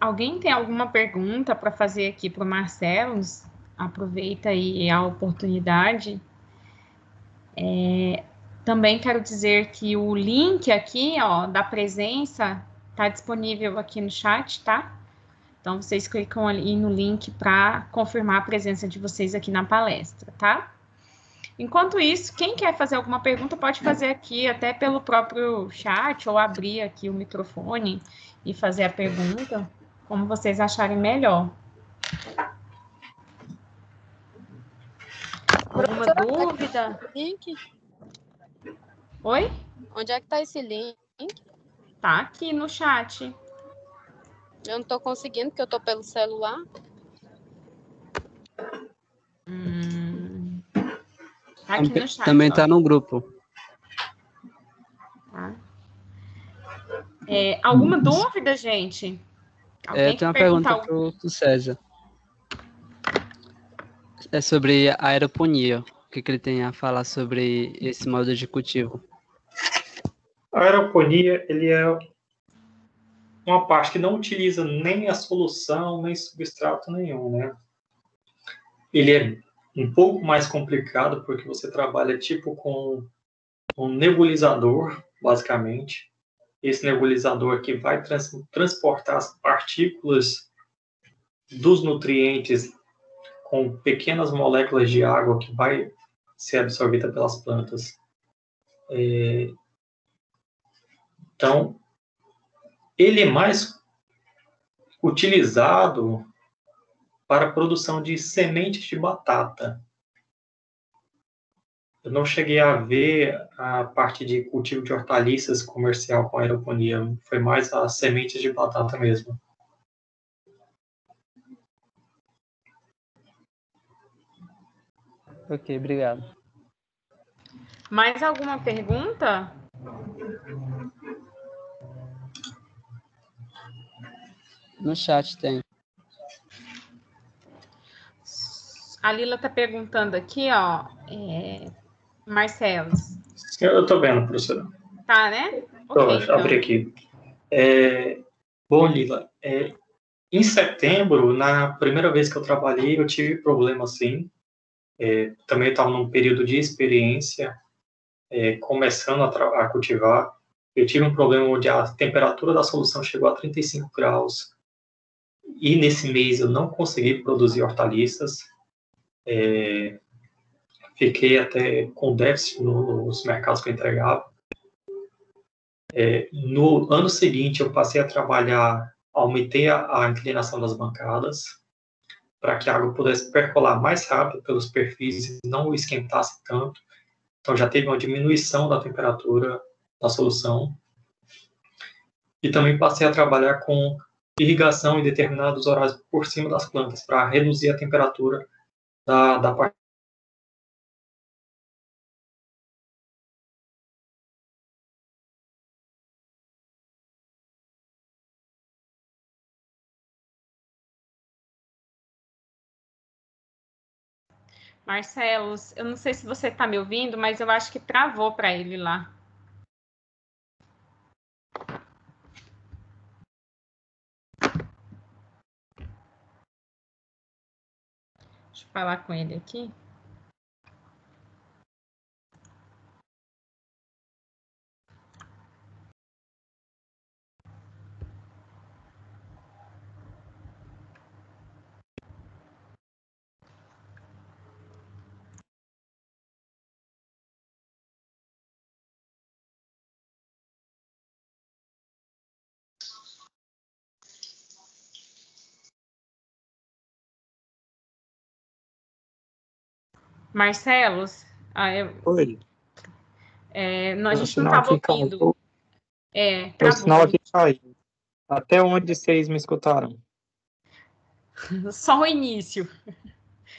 Speaker 1: alguém tem alguma pergunta para fazer aqui para o Marcelo? Aproveita aí a oportunidade. Também quero dizer que o link aqui, ó, da presença está disponível aqui no chat, tá? Então, vocês clicam ali no link para confirmar a presença de vocês aqui na palestra, tá? Enquanto isso, quem quer fazer alguma pergunta pode fazer aqui, até pelo próprio chat, ou abrir aqui o microfone e fazer a pergunta, como vocês acharem melhor. Alguma dúvida?
Speaker 3: Link?
Speaker 1: Oi?
Speaker 3: Onde é que tá esse link?
Speaker 1: Tá aqui no chat.
Speaker 3: Eu não tô conseguindo, porque eu tô pelo celular.
Speaker 1: Tá aqui no chat.
Speaker 4: Também tá no grupo.
Speaker 1: Tá. Alguma dúvida, gente? Alguém
Speaker 4: Tem uma pergunta pro César. é sobre a aeroponia. O que ele tem a falar sobre esse modo de cultivo?
Speaker 2: A aeroponia, ele é uma parte que não utiliza nem a solução, nem substrato nenhum, né? Ele é um pouco mais complicado porque você trabalha tipo com um nebulizador, basicamente. Esse nebulizador aqui vai transportar as partículas dos nutrientes com pequenas moléculas de água que vai ser absorvida pelas plantas. Então, ele é mais utilizado para a produção de sementes de batata. Eu não cheguei a ver a parte de cultivo de hortaliças comercial com aeroponia. Foi mais as sementes de batata mesmo.
Speaker 4: Ok, obrigado.
Speaker 1: Mais alguma pergunta?
Speaker 4: No chat tem.
Speaker 1: A Lila está perguntando aqui, ó, Marcelo.
Speaker 2: Eu estou vendo, professora.
Speaker 1: Tá, né?
Speaker 2: Ok,
Speaker 1: então.
Speaker 2: abri aqui. Bom, Lila, em setembro, na primeira vez que eu trabalhei, eu tive problema assim. Também estava num período de experiência, começando a cultivar. Eu tive um problema onde a temperatura da solução chegou a 35 graus. E nesse mês eu não consegui produzir hortaliças. Fiquei até com déficit nos mercados que eu entregava. No ano seguinte, eu passei a trabalhar, aumentei a inclinação das bancadas, para que a água pudesse percolar mais rápido pelos perfis e não esquentasse tanto. Então, já teve uma diminuição da temperatura da solução. E também passei a trabalhar com irrigação em determinados horários por cima das plantas, para reduzir a temperatura da parte.
Speaker 1: Marcelo, eu não sei se você está me ouvindo, mas eu acho que travou para ele lá. Deixa eu falar com ele aqui. Marcelo,
Speaker 5: Oi.
Speaker 1: a gente não estava ouvindo.
Speaker 5: O sinal aqui caiu. Até onde vocês me escutaram?
Speaker 1: Só o início.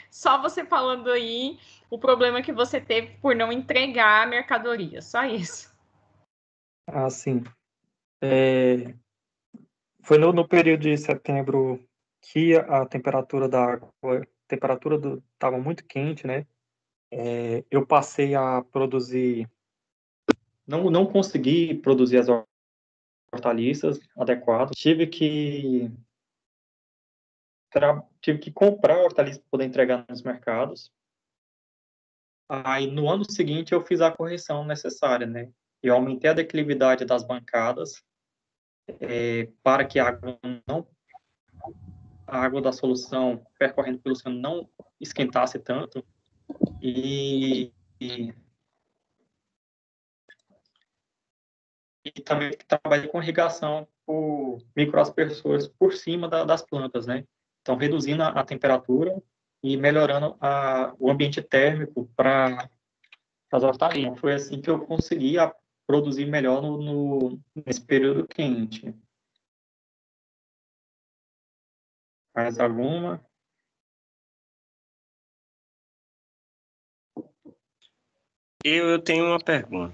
Speaker 1: Só você falando aí o problema que você teve por não entregar a mercadoria. Só isso.
Speaker 5: Ah, sim. Foi no período de setembro que a temperatura da água, estava muito quente, né? Eu passei a produzir, não consegui produzir as hortaliças adequadas. Tive que comprar hortaliças para poder entregar nos mercados. Aí, no ano seguinte, eu fiz a correção necessária, né? Eu aumentei a declividade das bancadas para que a água da solução percorrendo pelo oceano não esquentasse tanto e também trabalhei com irrigação por microaspersores por cima das plantas, né? Então, reduzindo a temperatura e melhorando o ambiente térmico para as hortaliças. Foi assim que eu consegui produzir melhor nesse período quente. Mais alguma?
Speaker 6: Eu tenho uma pergunta.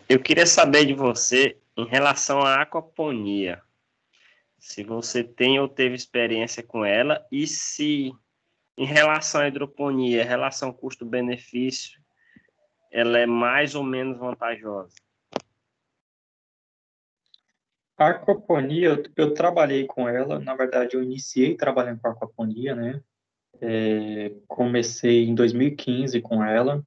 Speaker 6: Eu queria saber de você em relação à aquaponia. Se você tem ou teve experiência com ela e se, em relação à hidroponia, relação custo-benefício, ela é mais ou menos vantajosa.
Speaker 5: A aquaponia, eu trabalhei com ela, na verdade eu iniciei trabalhando com a aquaponia, né? Comecei em 2015 com ela.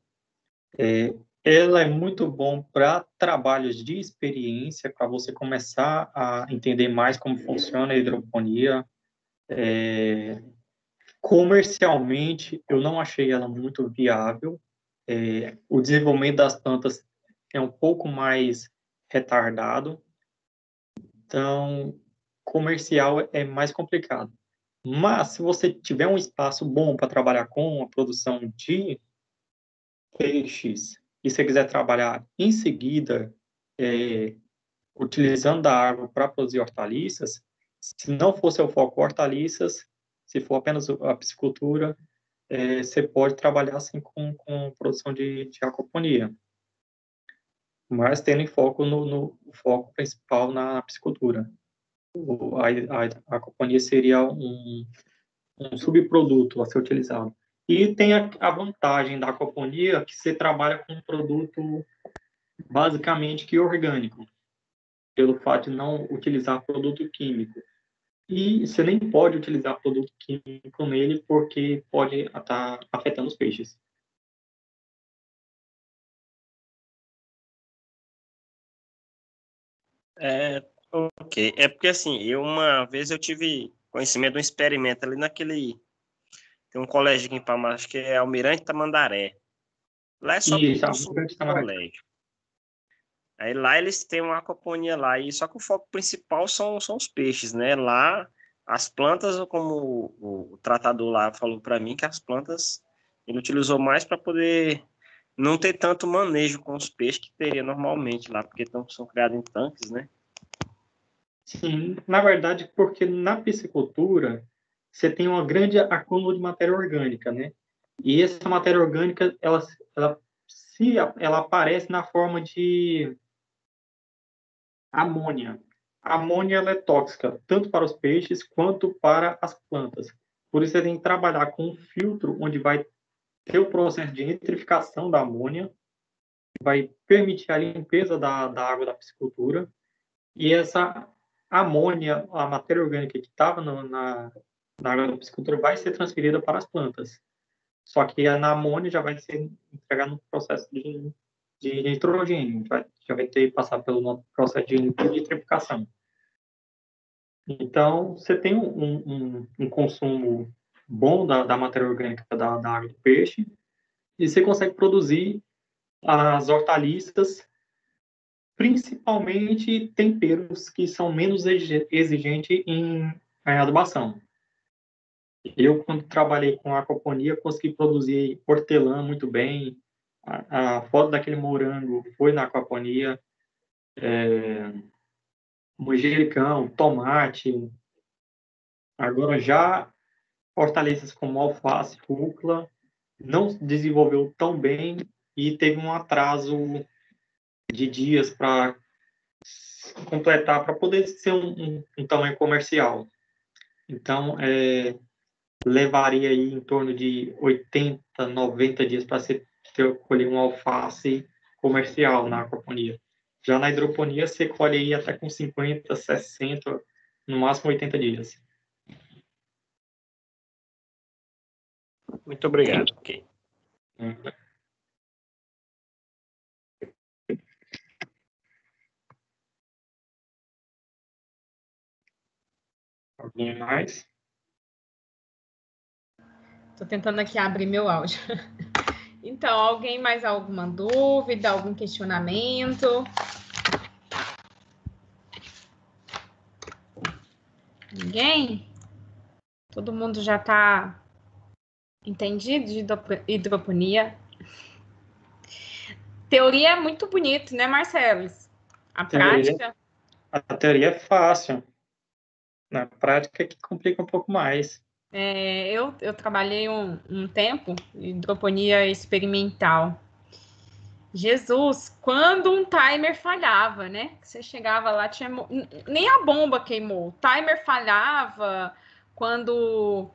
Speaker 5: Ela é muito bom para trabalhos de experiência, para você começar a entender mais como funciona a hidroponia. Comercialmente, eu não achei ela muito viável. O desenvolvimento das plantas é um pouco mais retardado, então comercial é mais complicado. Mas se você tiver um espaço bom para trabalhar com a produção de peixes e você quiser trabalhar em seguida utilizando a água para produzir hortaliças, se não for seu foco hortaliças, se for apenas a piscicultura, você pode trabalhar assim com produção de aquaponia, mas tendo em foco no foco principal na piscicultura. A aquaponia seria um subproduto a ser utilizado. E tem a vantagem da aquaponia que você trabalha com um produto basicamente que orgânico, pelo fato de não utilizar produto químico. E você nem pode utilizar produto químico nele porque pode estar afetando os peixes.
Speaker 6: Ok. É porque, assim, uma vez eu tive conhecimento de um experimento ali naquele... Tem um colégio aqui em Palmas, acho que é Almirante Tamandaré. Lá é só
Speaker 5: E já
Speaker 6: curso do colégio. Aí lá eles têm uma aquaponia lá, e só que o foco principal são os peixes, né? Lá, as plantas, como o tratador lá falou para mim, que as plantas ele utilizou mais para poder não ter tanto manejo com os peixes que teria normalmente lá, porque são criados em tanques, né?
Speaker 5: Sim, na verdade, porque na piscicultura você tem uma grande acúmulo de matéria orgânica, né? E essa matéria orgânica, ela aparece na forma de amônia. A amônia ela é tóxica tanto para os peixes quanto para as plantas. Por isso você tem que trabalhar com um filtro onde vai ter o processo de nitrificação da amônia, vai permitir a limpeza da água da piscicultura, e essa amônia, a matéria orgânica que estava na água da piscicultura, vai ser transferida para as plantas. Só que na amônia já vai ser entregada no processo de nitrogênio, já vai ter que passar pelo processo de nitrificação. Então, você tem um consumo bom da matéria orgânica da água do peixe e você consegue produzir as hortaliças, principalmente temperos que são menos exigentes em adubação. Eu, quando trabalhei com aquaponia, consegui produzir hortelã muito bem. A foto daquele morango foi na aquaponia. Manjericão, tomate. Agora, já hortaliças como alface, rúcula, não desenvolveu tão bem e teve um atraso de dias para completar, para poder ser um tamanho comercial. Então, levaria aí em torno de 80, 90 dias para você colher um alface comercial na aquaponia. Já na hidroponia, você colhe aí até com 50, 60, no máximo 80 dias.
Speaker 6: Muito obrigado. Ok.
Speaker 5: Alguém mais?
Speaker 1: Estou tentando aqui abrir meu áudio. Então, alguém mais alguma dúvida, algum questionamento? Ninguém? Todo mundo já está entendido de hidroponia? Teoria é muito bonito, né, Marcelo? A prática?
Speaker 5: A teoria é fácil. Na prática é que complica um pouco mais.
Speaker 1: Eu trabalhei um tempo em hidroponia experimental. Jesus, quando um timer falhava, né? Você chegava lá, nem a bomba queimou. O timer falhava quando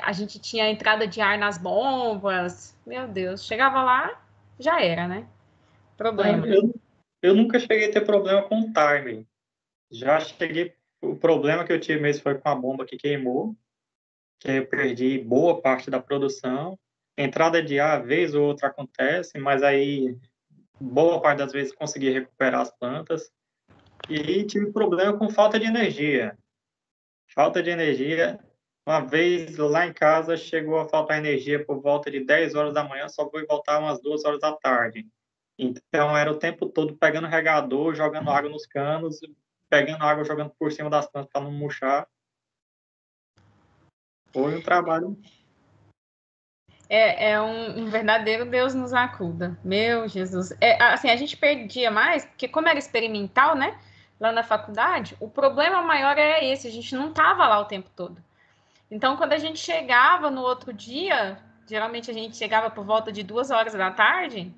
Speaker 1: a gente tinha entrada de ar nas bombas. Meu Deus, chegava lá, já era, né? Problema.
Speaker 5: Eu nunca cheguei a ter problema com o timer. Já cheguei. O problema que eu tive mesmo foi com a bomba que queimou, que eu perdi boa parte da produção. Entrada de ar, vez ou outra acontece, mas aí boa parte das vezes consegui recuperar as plantas. E tive problema com falta de energia. Falta de energia. Uma vez lá em casa chegou a faltar energia por volta de 10 horas da manhã, só foi voltar umas 2 horas da tarde. Então era o tempo todo pegando regador, jogando água nos canos, pegando água, jogando por cima das plantas para não murchar. Foi um trabalho.
Speaker 1: É um verdadeiro Deus nos acuda. Meu Jesus. Assim, a gente perdia mais, porque como era experimental, né? Lá na faculdade, o problema maior era esse, a gente não estava lá o tempo todo. Então, quando a gente chegava no outro dia, geralmente a gente chegava por volta de 2 horas da tarde,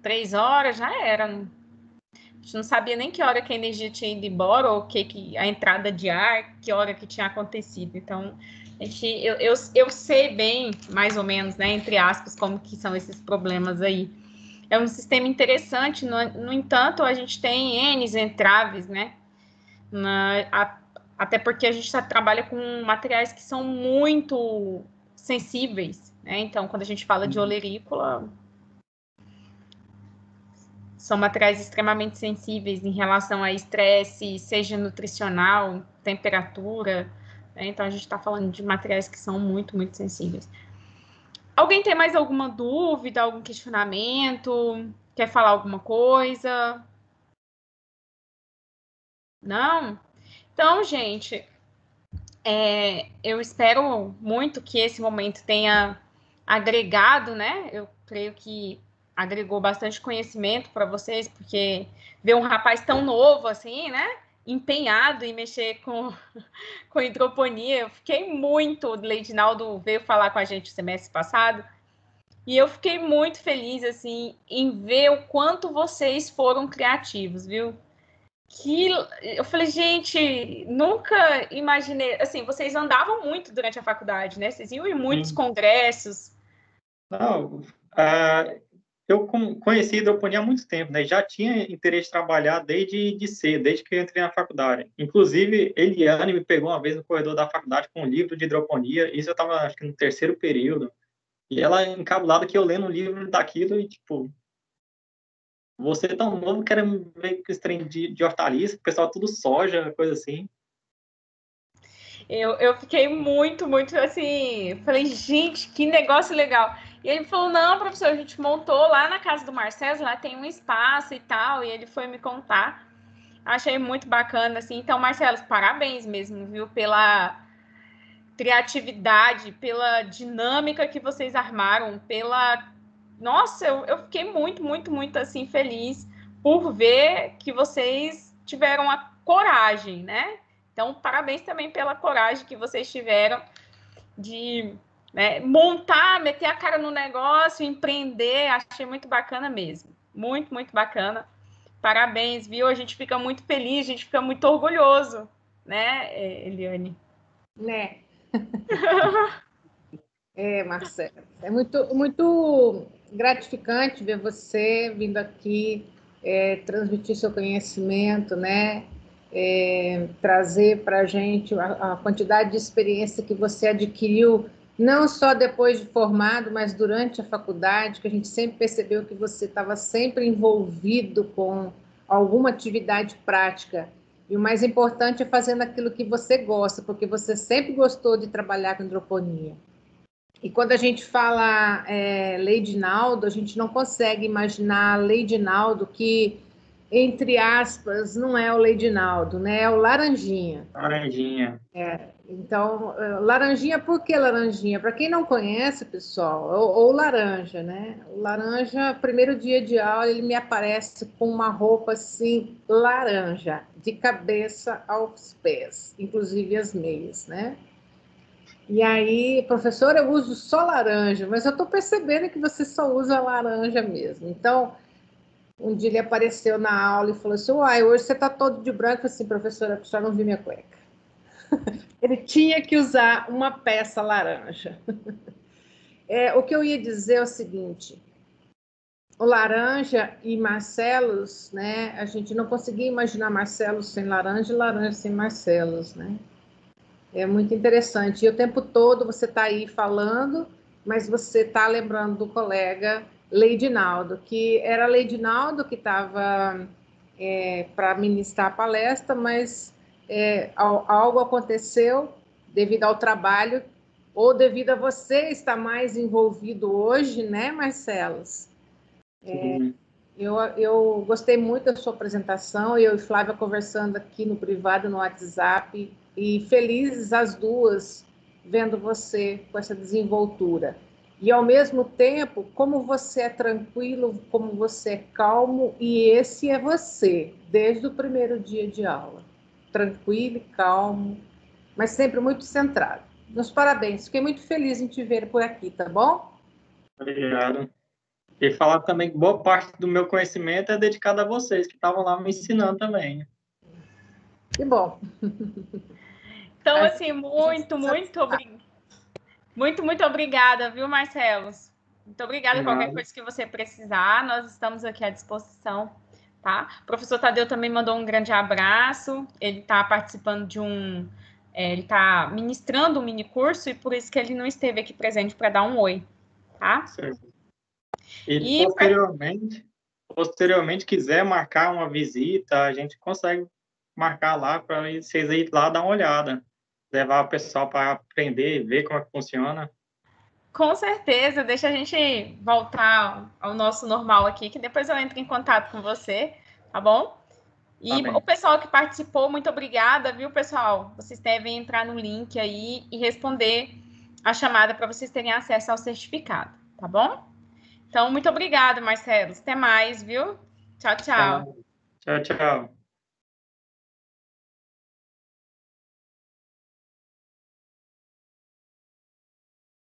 Speaker 1: 3 horas, já era. A gente não sabia nem que hora que a energia tinha ido embora, ou a entrada de ar, que hora que tinha acontecido. Então, eu sei bem, mais ou menos, né, entre aspas, como que são esses problemas aí. É um sistema interessante, no entanto, a gente tem N entraves, né? Até porque a gente trabalha com materiais que são muito sensíveis, né? Então, quando a gente fala de olerícola, são materiais extremamente sensíveis em relação a estresse, seja nutricional, temperatura, né? Então, a gente está falando de materiais que são muito, muito sensíveis. Alguém tem mais alguma dúvida, algum questionamento? Quer falar alguma coisa? Não? Então, gente, eu espero muito que esse momento tenha agregado, né? Eu creio que agregou bastante conhecimento para vocês, porque ver um rapaz tão novo assim, né? Empenhado em mexer com hidroponia. Eu fiquei muito. O Leidinaldo veio falar com a gente o semestre passado. E eu fiquei muito feliz, assim, em ver o quanto vocês foram criativos, viu? Eu falei, gente, nunca imaginei. Assim, vocês andavam muito durante a faculdade, né? Vocês iam em muitos congressos.
Speaker 5: Não, eu conheci hidroponia há muito tempo, né? Já tinha interesse de trabalhar desde cedo, desde que eu entrei na faculdade. Inclusive, Eliane me pegou uma vez no corredor da faculdade com um livro de hidroponia. Isso eu estava, acho que, no terceiro período. E ela encabulada que eu lendo um livro daquilo e, tipo, você é tão novo, quer ver que esse trem de hortaliça, o pessoal tudo soja, coisa assim.
Speaker 1: Eu fiquei muito, muito assim. Falei, gente, que negócio legal. E ele falou: não, professor, a gente montou lá na casa do Marcelo, lá tem um espaço e tal. E ele foi me contar. Achei muito bacana, assim. Então, Marcelo, parabéns mesmo, viu, pela criatividade, pela dinâmica que vocês armaram, pela. Nossa, eu fiquei muito, muito, muito assim feliz por ver que vocês tiveram a coragem, né? Então, parabéns também pela coragem que vocês tiveram de, né, montar, meter a cara no negócio, empreender. Achei muito bacana mesmo. Muito, muito bacana. Parabéns, viu? A gente fica muito feliz, a gente fica muito orgulhoso, né, Eliane?
Speaker 7: Né? Marcelo, é muito, muito gratificante ver você vindo aqui transmitir seu conhecimento, né? Trazer para a gente a quantidade de experiência que você adquiriu, não só depois de formado, mas durante a faculdade, que a gente sempre percebeu que você estava sempre envolvido com alguma atividade prática. E o mais importante é fazendo aquilo que você gosta, porque você sempre gostou de trabalhar com hidroponia. E quando a gente fala Leidinaldo, a gente não consegue imaginar Leidinaldo que, entre aspas, não é o Leidinaldo, né? É o Laranjinha.
Speaker 5: Laranjinha.
Speaker 7: Então, Laranjinha, por que Laranjinha? Para quem não conhece, pessoal, ou Laranja, né? O Laranja, primeiro dia de aula, ele me aparece com uma roupa assim, laranja, de cabeça aos pés, inclusive as meias, né? E aí, professora, eu uso só laranja, mas eu estou percebendo que você só usa laranja mesmo. Então, um dia ele apareceu na aula e falou assim, uai, hoje você está todo de branco. Eu falei assim, professora, a senhora não viu minha cueca. Ele tinha que usar uma peça laranja. O que eu ia dizer é o seguinte, o Laranja e Marcelos, né? A gente não conseguia imaginar Marcelos sem Laranja e Laranja sem Marcelos, né? É muito interessante. E o tempo todo você está aí falando, mas você está lembrando do colega Leidinaldo, que era Leidinaldo que estava para ministrar a palestra, mas algo aconteceu devido ao trabalho ou devido a você estar mais envolvido hoje, né, Marcelos? Eu gostei muito da sua apresentação, eu e Flávia conversando aqui no privado, no WhatsApp, e felizes as duas vendo você com essa desenvoltura. E, ao mesmo tempo, como você é tranquilo, como você é calmo, e esse é você, desde o primeiro dia de aula. Tranquilo e calmo, mas sempre muito centrado. Meus parabéns, fiquei muito feliz em te ver por aqui, tá bom?
Speaker 5: Obrigado. E falar também que boa parte do meu conhecimento é dedicado a vocês, que estavam lá me ensinando também.
Speaker 7: Que bom.
Speaker 1: Então, assim, muito obrigada, viu, Marcelos? Muito obrigada. Qualquer coisa que você precisar, nós estamos aqui à disposição, tá? O professor Tadeu também mandou um grande abraço. Ele está participando de ele está ministrando um mini curso e por isso que ele não esteve aqui presente para dar um oi, tá?
Speaker 5: Certo. E posteriormente, quiser marcar uma visita, a gente consegue marcar lá para vocês ir lá dar uma olhada, levar o pessoal para aprender, ver como é que funciona.
Speaker 1: Com certeza, deixa a gente voltar ao nosso normal aqui, que depois eu entro em contato com você, tá bom? E o pessoal que participou, muito obrigada, viu, pessoal? Vocês devem entrar no link aí e responder a chamada para vocês terem acesso ao certificado, tá bom? Então, muito obrigada, Marcelo. Até mais, viu? Tchau, tchau.
Speaker 5: Tchau, tchau.